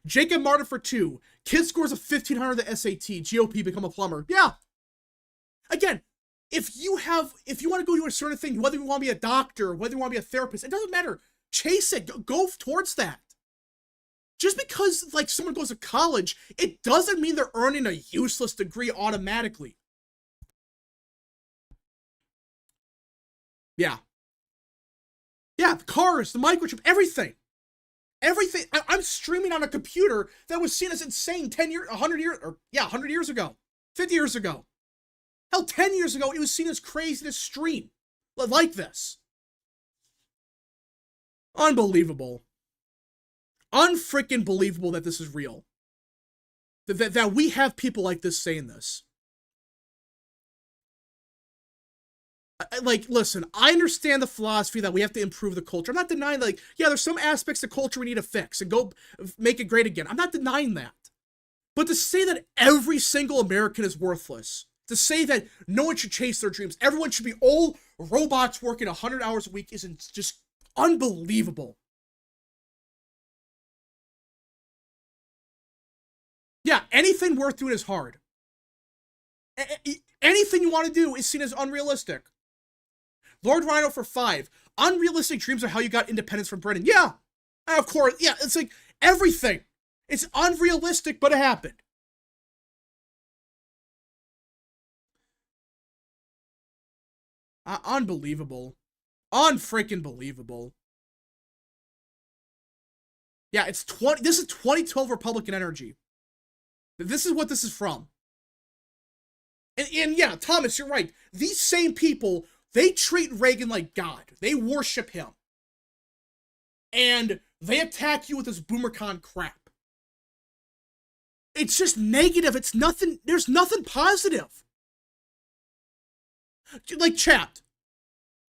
Jacob Martin for 2. Kid scores of 1,500 the SAT. GOP become a plumber. Yeah. Again, if you want to go do a certain thing, whether you want to be a doctor, whether you want to be a therapist, it doesn't matter. Chase it. Go towards that. Just because like someone goes to college, it doesn't mean they're earning a useless degree automatically. Yeah. Yeah, the cars, the microchip, everything. Everything. I'm streaming on a computer that was seen as insane 100 years ago. 50 years ago. Hell, 10 years ago, it was seen as crazy to stream like this. Unbelievable. Unfreaking believable that this is real. That we have people like this saying this. Like, listen, I understand the philosophy that we have to improve the culture. I'm not denying, like, yeah, there's some aspects of culture we need to fix and go make it great again. I'm not denying that. But to say that every single American is worthless, to say that no one should chase their dreams, everyone should be all robots working 100 hours a week is just unbelievable. Yeah, anything worth doing is hard. Anything you want to do is seen as unrealistic. Lord Rhino for 5. Unrealistic dreams are how you got independence from Britain. Yeah, of course. Yeah, it's like everything. It's unrealistic, but it happened. Unbelievable. Unfreaking believable. Yeah, this is 2012 Republican energy. This is what this is from. And yeah, Thomas, you're right. These same people, they treat Reagan like God. They worship him. And they attack you with this BoomerCon crap. It's just negative. It's nothing. There's nothing positive. Like, chat.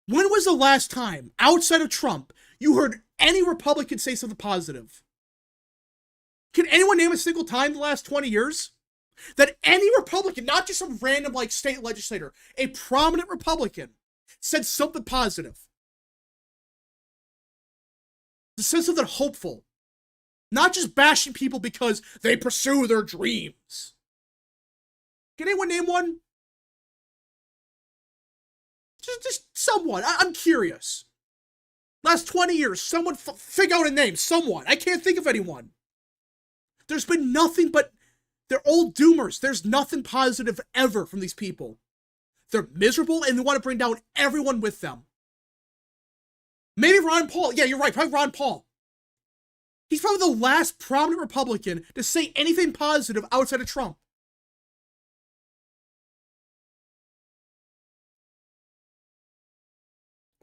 When was the last time, outside of Trump, you heard any Republican say something positive? Can anyone name a single time in the last 20 years that any Republican, not just some random like state legislator, a prominent Republican, said something positive? Said something hopeful. Not just bashing people because they pursue their dreams. Can anyone name one? Just someone. I'm curious. Last 20 years, someone figure out a name. Someone. I can't think of anyone. There's been nothing but... They're all doomers. There's nothing positive ever from these people. They're miserable and they want to bring down everyone with them. Maybe Ron Paul. Yeah, you're right. Probably Ron Paul. He's probably the last prominent Republican to say anything positive outside of Trump.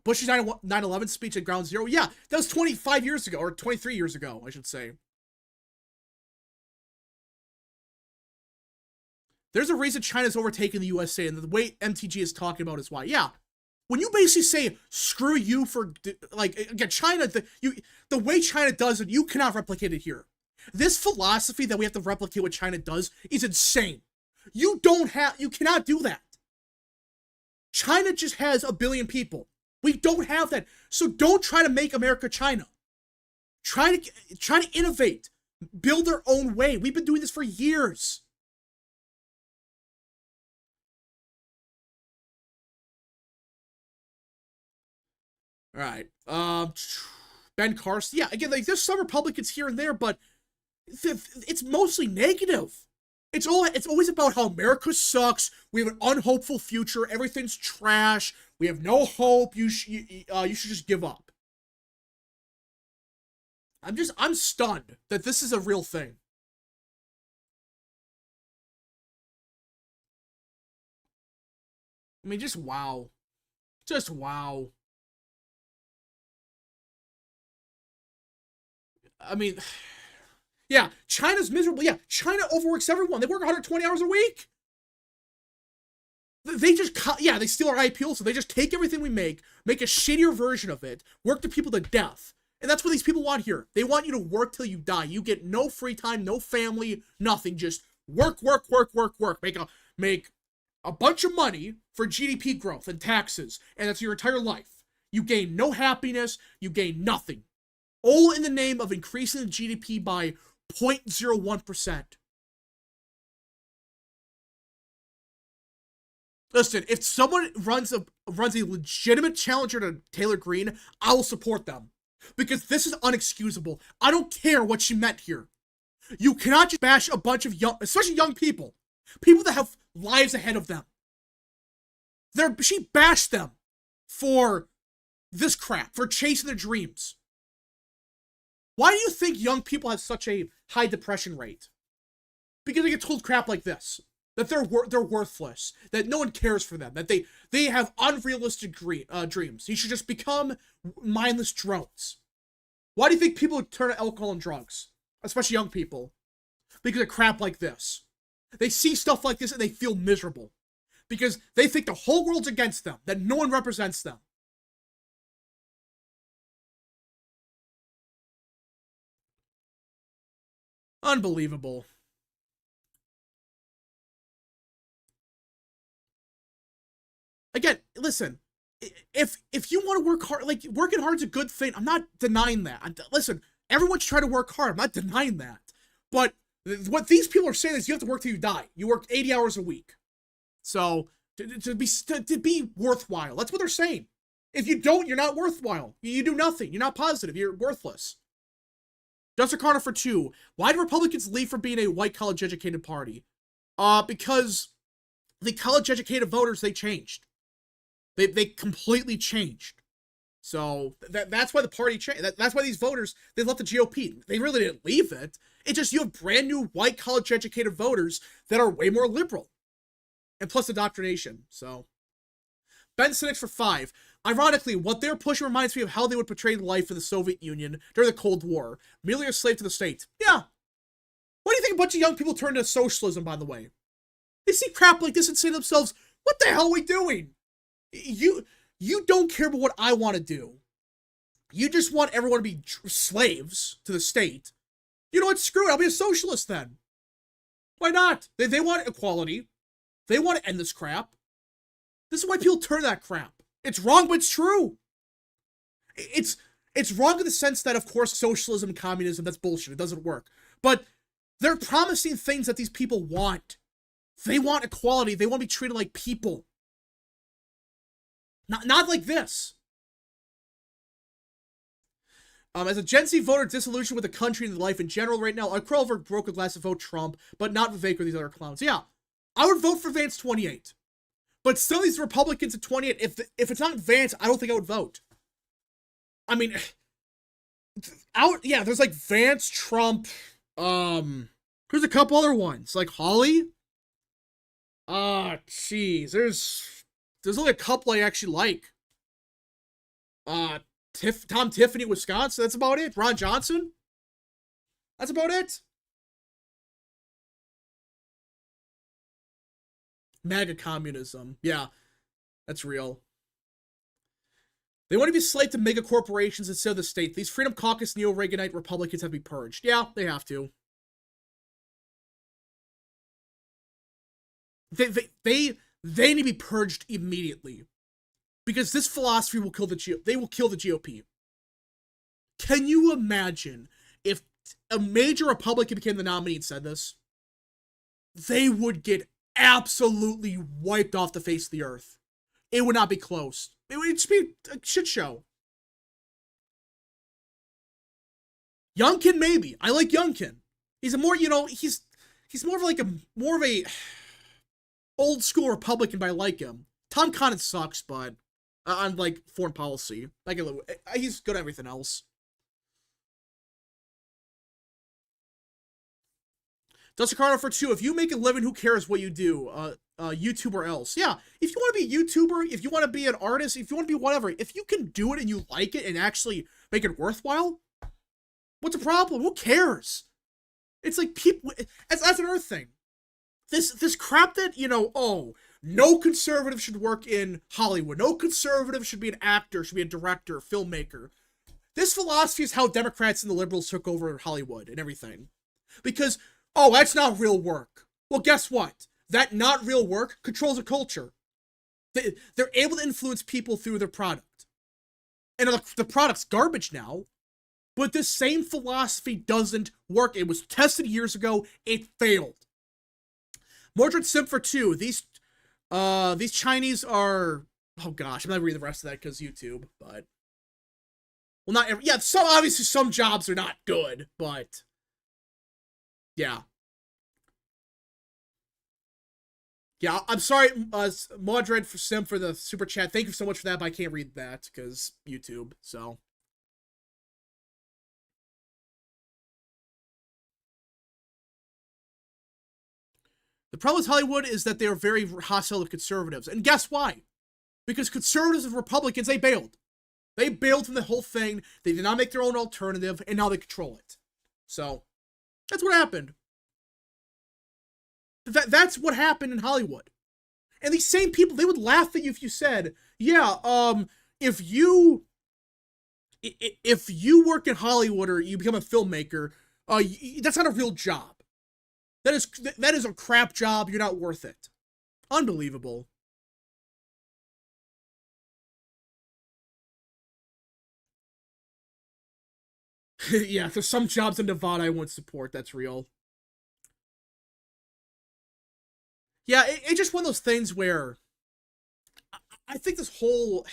Bush's 9/11 speech at Ground Zero. Yeah, that was 25 years ago, or 23 years ago, I should say. There's a reason China's overtaken the USA, and the way MTG is talking about is why. Yeah, when you basically say screw you for like again China, the way China does it, you cannot replicate it here. This philosophy that we have to replicate what China does is insane. You cannot do that. China just has 1 billion people. We don't have that. So don't try to make America China. Try to innovate, build their own way. We've been doing this for years. All right. Ben Carson. Yeah, again, like there's some Republicans here and there, but it's mostly negative. It's always about how America sucks. We have an unhopeful future. Everything's trash. We have no hope. You should just give up. I'm stunned that this is a real thing. I mean, just wow. Just wow. I mean, yeah, China's miserable. Yeah, China overworks everyone. They work 120 hours a week. They just, yeah, they steal our IPO, so they just take everything we make a shittier version of it, work the people to death. And that's what these people want here. They want you to work till you die. You get no free time, no family, nothing. Just work, work, work, work, work. Make a bunch of money for GDP growth and taxes, and that's your entire life. You gain no happiness. You gain nothing. All in the name of increasing the GDP by 0.01%. Listen, if someone runs a legitimate challenger to Taylor Greene, I will support them. Because this is unexcusable. I don't care what she meant here. You cannot just bash a bunch of young, especially young people. People that have lives ahead of them. She bashed them for this crap, for chasing their dreams. Why do you think young people have such a high depression rate? Because they get told crap like this. That they're worthless. That no one cares for them. That they have unrealistic dreams. You should just become mindless drones. Why do you think people turn to alcohol and drugs? Especially young people. Because of crap like this. They see stuff like this and they feel miserable. Because they think the whole world's against them. That no one represents them. Unbelievable. Again, listen, if you want to work hard, like, working hard is a good thing. I'm not denying that. Listen, everyone should try to work hard. I'm not denying that. But what these people are saying is you have to work till you die. You work 80 hours a week. So, to be worthwhile. That's what they're saying. If you don't, you're not worthwhile. You do nothing. You're not positive. You're worthless. Justin Carter for 2. Why do Republicans leave from being a white college-educated party? Because the college-educated voters, they changed. They completely changed. So that's why the party changed. That's why these voters, they left the GOP. They really didn't leave it. It's just you have brand new white college-educated voters that are way more liberal. And plus indoctrination. So Ben Cynics for 5. Ironically, what they're pushing reminds me of how they would portray life in the Soviet Union during the Cold War. Merely a slave to the state. Yeah. What do you think a bunch of young people turn to socialism, by the way? They see crap like this and say to themselves, what the hell are we doing? You don't care about what I want to do. You just want everyone to be slaves to the state. You know what? Screw it. I'll be a socialist then. Why not? They want equality. They want to end this crap. This is why people turn that crap. It's wrong, but it's true. It's wrong in the sense that, of course, socialism and communism, that's bullshit. It doesn't work. But they're promising things that these people want. They want equality. They want to be treated like people. Not like this. As a Gen Z voter disillusioned with the country and life in general right now, I'd crawl over broke a glass to vote Trump, but not Vivek or these other clowns. Yeah, I would vote for Vance 28. But some of these Republicans at 28, if it's not Vance, I don't think I would vote. I mean, there's like Vance, Trump, there's a couple other ones, like Holly. Jeez, there's only a couple I actually like. Tom Tiffany, Wisconsin, that's about it. Ron Johnson, that's about it. MAGA communism, yeah, that's real. They want to be slave to mega corporations instead of the state. These Freedom Caucus neo-Reaganite Republicans have to be purged. Yeah, they have to. They need to be purged immediately. Because this philosophy will kill the GOP. Can you imagine if a major Republican became the nominee and said this? They would get absolutely wiped off the face of the earth. It would not be close. It would just be a shit show. Youngkin, maybe. I like Youngkin. He's a more, he's more of a old school Republican, but I like him. Tom Cotton sucks, but on like foreign policy, he's good at everything else. Dustin Carter for 2. If you make a living, who cares what you do? YouTube or else. Yeah, if you want to be a YouTuber, if you want to be an artist, if you want to be whatever, if you can do it and you like it and actually make it worthwhile, what's the problem? Who cares? It's like people. That's another thing. This crap that no conservative should work in Hollywood. No conservative should be an actor, should be a director, filmmaker. This philosophy is how Democrats and the liberals took over Hollywood and everything. Because, that's not real work. Well, guess what? That not real work controls a culture. They're able to influence people through their product. And the product's garbage now, but this same philosophy doesn't work. It was tested years ago. It failed. Mordred Simp for 2. These Chinese are... Oh gosh, I'm not reading the rest of that because YouTube, but... Well, not every... Yeah, obviously some jobs are not good, but... Yeah. Yeah, I'm sorry, Mordred for Simp for the super chat. Thank you so much for that, but I can't read that because YouTube, so... The problem with Hollywood is that they are very hostile to conservatives. And guess why? Because conservatives and Republicans, they bailed. They bailed from the whole thing. They did not make their own alternative, and now they control it. So, that's what happened. That's what happened in Hollywood. And these same people, they would laugh at you if you said, yeah, if you work in Hollywood or you become a filmmaker, that's not a real job. That is a crap job. You're not worth it. Unbelievable. Yeah, there's some jobs in Nevada I won't support. That's real. Yeah, it's just one of those things where I think this whole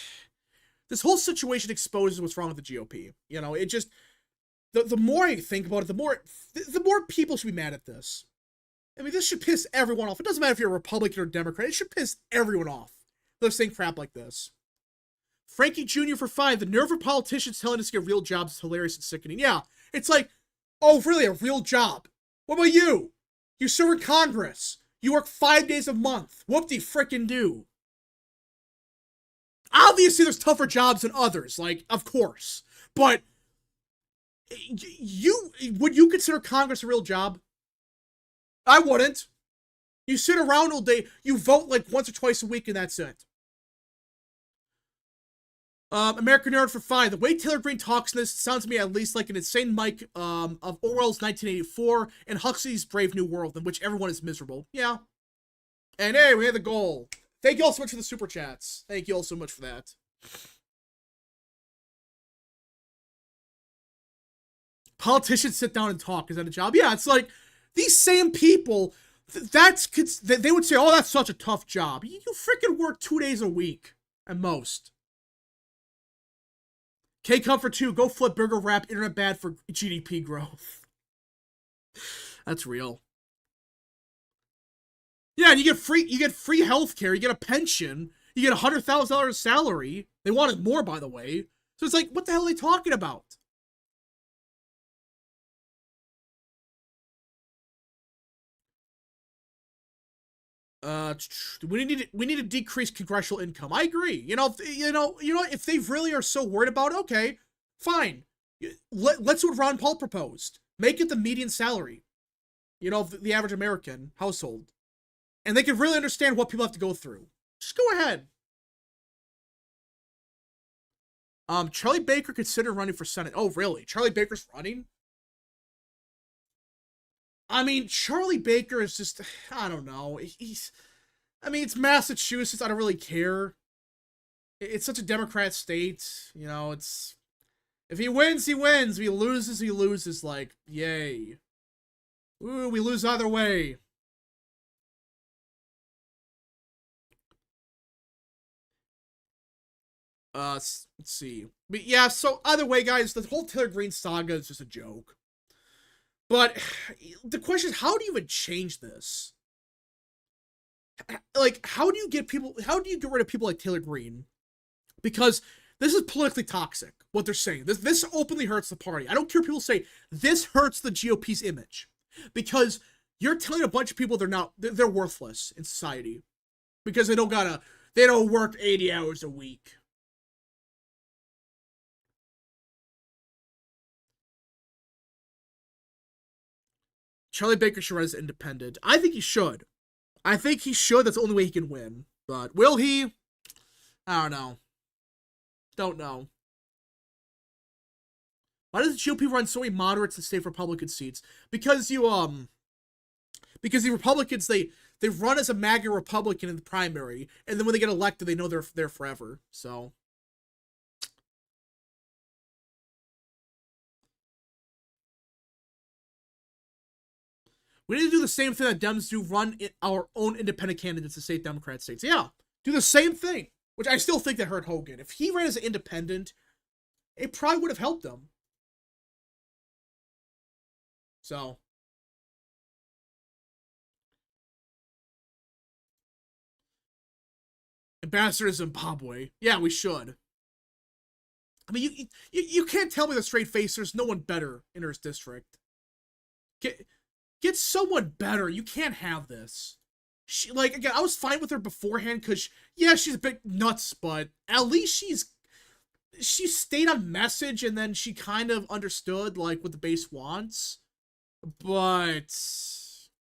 situation exposes what's wrong with the GOP. It just the more I think about it, the more people should be mad at this. I mean, this should piss everyone off. It doesn't matter if you're a Republican or Democrat. It should piss everyone off. They're saying crap like this. Frankie Jr. for 5. The nerve of politicians telling us to get real jobs is hilarious and sickening. Yeah, it's like, oh, really, a real job? What about you? You serve in Congress. You work 5 days a month. Whoop-de-frickin-do. Obviously, there's tougher jobs than others, of course. But would you consider Congress a real job? I wouldn't. You sit around all day, you vote once or twice a week, and that's it. American Nerd for 5. The way Taylor Greene talks in this sounds to me at least like an insane Mike of Orwell's 1984 and Huxley's Brave New World, in which everyone is miserable. Yeah. And hey, we had the goal. Thank you all so much for the super chats. Thank you all so much for that. Politicians sit down and talk. Is that a job? Yeah, it's like... These same people, they would say, oh, that's such a tough job. You freaking work 2 days a week at most. K Comfort 2, go flip burger wrap, internet bad for GDP growth. That's real. Yeah, and you get free healthcare, you get a pension, you get $100,000 salary. They wanted more, by the way. So it's like, what the hell are they talking about? We need to decrease congressional income. I agree. If they really are so worried about it, okay, fine. Let's do what Ron Paul proposed. Make it the median salary. The average American household. And they can really understand what people have to go through. Just go ahead. Charlie Baker considered running for Senate. Oh, really? Charlie Baker's running? I mean, Charlie Baker is just, I don't know. It's Massachusetts. I don't really care. It's such a Democrat state. If he wins, he wins. If he loses, like, yay. Ooh, we lose either way. Let's see. But yeah, so either way, guys, the whole Taylor Greene saga is just a joke. But the question is, how do you even change this? Like, how do you get rid of people like Taylor Greene? Because this is politically toxic, what they're saying. This openly hurts the party. I don't care if people say this hurts the GOP's image. Because you're telling a bunch of people they're worthless in society. Because they don't work 80 hours a week. Charlie Baker should run as independent. I think he should. That's the only way he can win. But will he? I don't know. Don't know. Why does the GOP run so many moderates and state Republican seats? Because the Republicans they run as a MAGA Republican in the primary, and then when they get elected, they know they're there forever. So. We need to do the same thing that Dems do, run our own independent candidates to state Democrat states. Yeah, do the same thing, which I still think that hurt Hogan. If he ran as an independent, it probably would have helped him. So. Ambassador to Zimbabwe. Yeah, we should. I mean, you can't tell me the straight face there's no one better in her district. Get someone better. You can't have this. Again, I was fine with her beforehand because, yeah, she's a bit nuts, but at least she stayed on message and then she kind of understood, like, what the base wants. But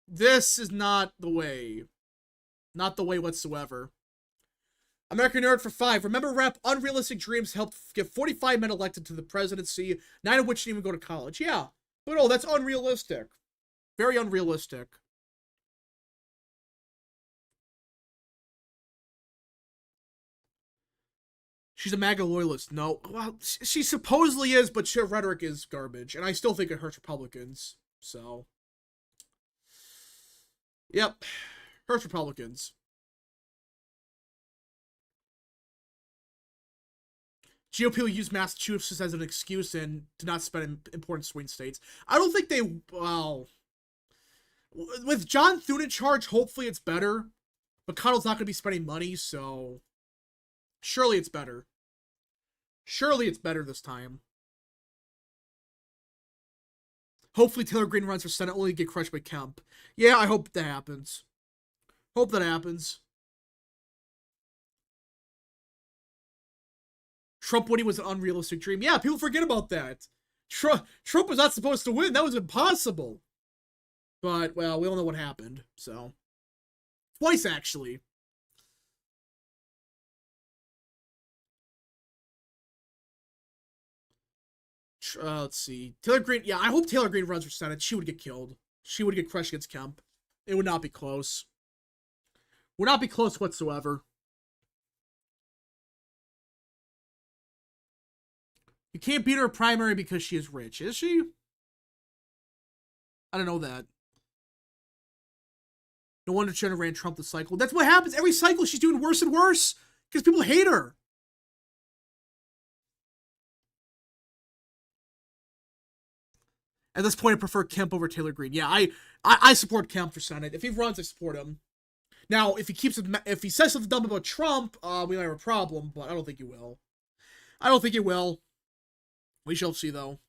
this is not the way. Not the way whatsoever. American Nerd for 5. Remember, Rep, unrealistic dreams helped get 45 men elected to the presidency, 9 of which didn't even go to college. Yeah, but no, that's unrealistic. Very unrealistic. She's a MAGA loyalist. No. Well, she supposedly is, but her rhetoric is garbage. And I still think it hurts Republicans. So. Yep. Hurts Republicans. GOP will use Massachusetts as an excuse and to not spend in important swing states. I don't think they... Well... With John Thune in charge, hopefully it's better. McConnell's not going to be spending money, so... Surely it's better. Surely it's better this time. Hopefully Taylor Greene runs for Senate only to get crushed by Kemp. Yeah, I hope that happens. Hope that happens. Trump winning was an unrealistic dream. Yeah, people forget about that. Trump was not supposed to win. That was impossible. But, well, we all know what happened, so. Twice, actually. Let's see. Taylor Greene. Yeah, I hope Taylor Greene runs for Senate. She would get killed. She would get crushed against Kemp. It would not be close. Would not be close whatsoever. You can't beat her primary because she is rich, is she? I don't know that. No wonder Jenna ran Trump the cycle. That's what happens. Every cycle she's doing worse and worse because people hate her. At this point, I prefer Kemp over Taylor Greene. Yeah, I support Kemp for Senate. If he runs, I support him. Now, if he says something dumb about Trump, we might have a problem, but I don't think he will. I don't think he will. We shall see, though.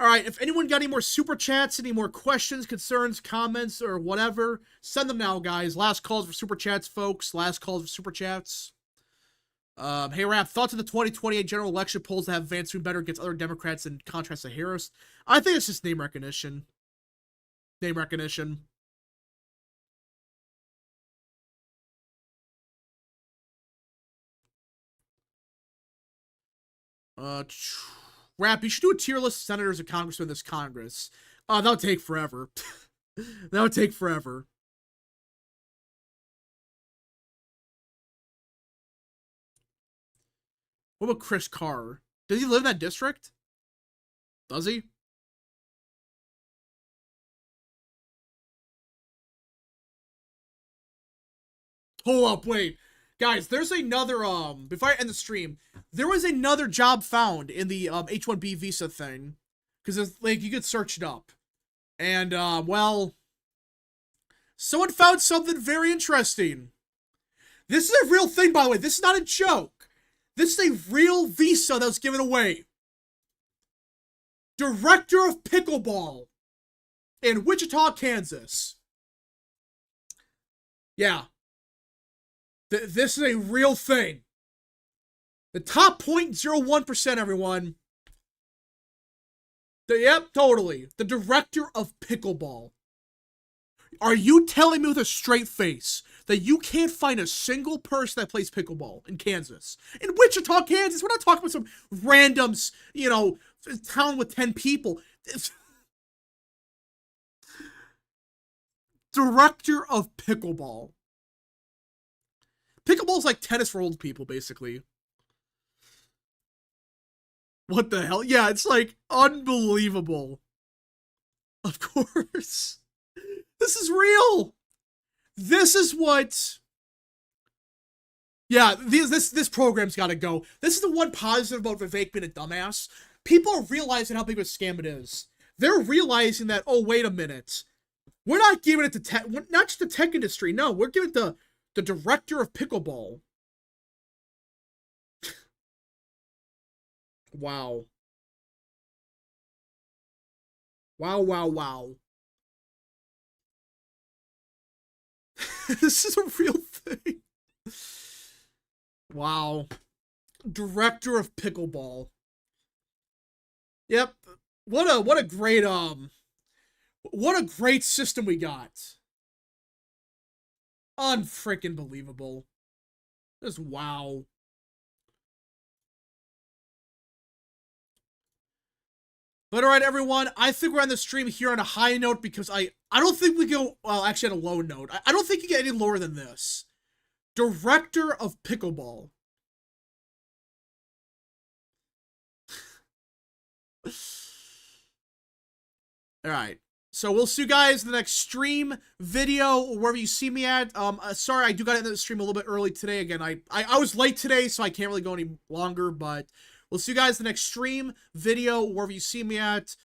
Alright, if anyone got any more super chats, any more questions, concerns, comments, or whatever, send them now, guys. Last calls for super chats, folks. Last calls for super chats. Hey, Rap, thoughts on the 2028 general election polls that have Vance doing better against other Democrats in contrast to Harris? I think it's just name recognition. Name recognition. Rap, you should do a tier list of senators and congressmen in this Congress. That would take forever. That would take forever. What about Chris Carr? Does he live in that district? Does he? Hold up, wait. Guys, there's another, before I end the stream, there was another job found in the, H-1B visa thing. Because, it's like, you could search it up. And, well, someone found something very interesting. This is a real thing, by the way. This is not a joke. This is a real visa that was given away. Director of Pickleball in Wichita, Kansas. Yeah. This is a real thing. The top 0.01%, everyone. Yep, totally. The director of pickleball. Are you telling me with a straight face that you can't find a single person that plays pickleball in Kansas? In Wichita, Kansas? We're not talking about some randoms, you know, town with 10 people. Director of pickleball. Pickleball's like tennis for old people, basically. What the hell? Yeah, it's like unbelievable. Of course. This is real. This is what... Yeah, this program's gotta go. This is the one positive about Vivek being a dumbass. People are realizing how big of a scam it is. They're realizing that, oh, wait a minute. We're not giving it to tech, not just the tech industry. No, we're giving it to the director of pickleball. Wow. Wow, wow, wow. This is a real thing. Wow. Director of pickleball. Yep. What a great system we got. Unfreaking believable. Just wow. But alright, everyone, I think we're on the stream here on a high note because I don't think we go, well, actually on a low note. I don't think you get any lower than this. Director of pickleball. Alright. So we'll see you guys in the next stream, video, or wherever you see me at. Sorry, I do got into the stream a little bit early today. Again, I was late today, so I can't really go any longer, but we'll see you guys in the next stream, video, wherever you see me at.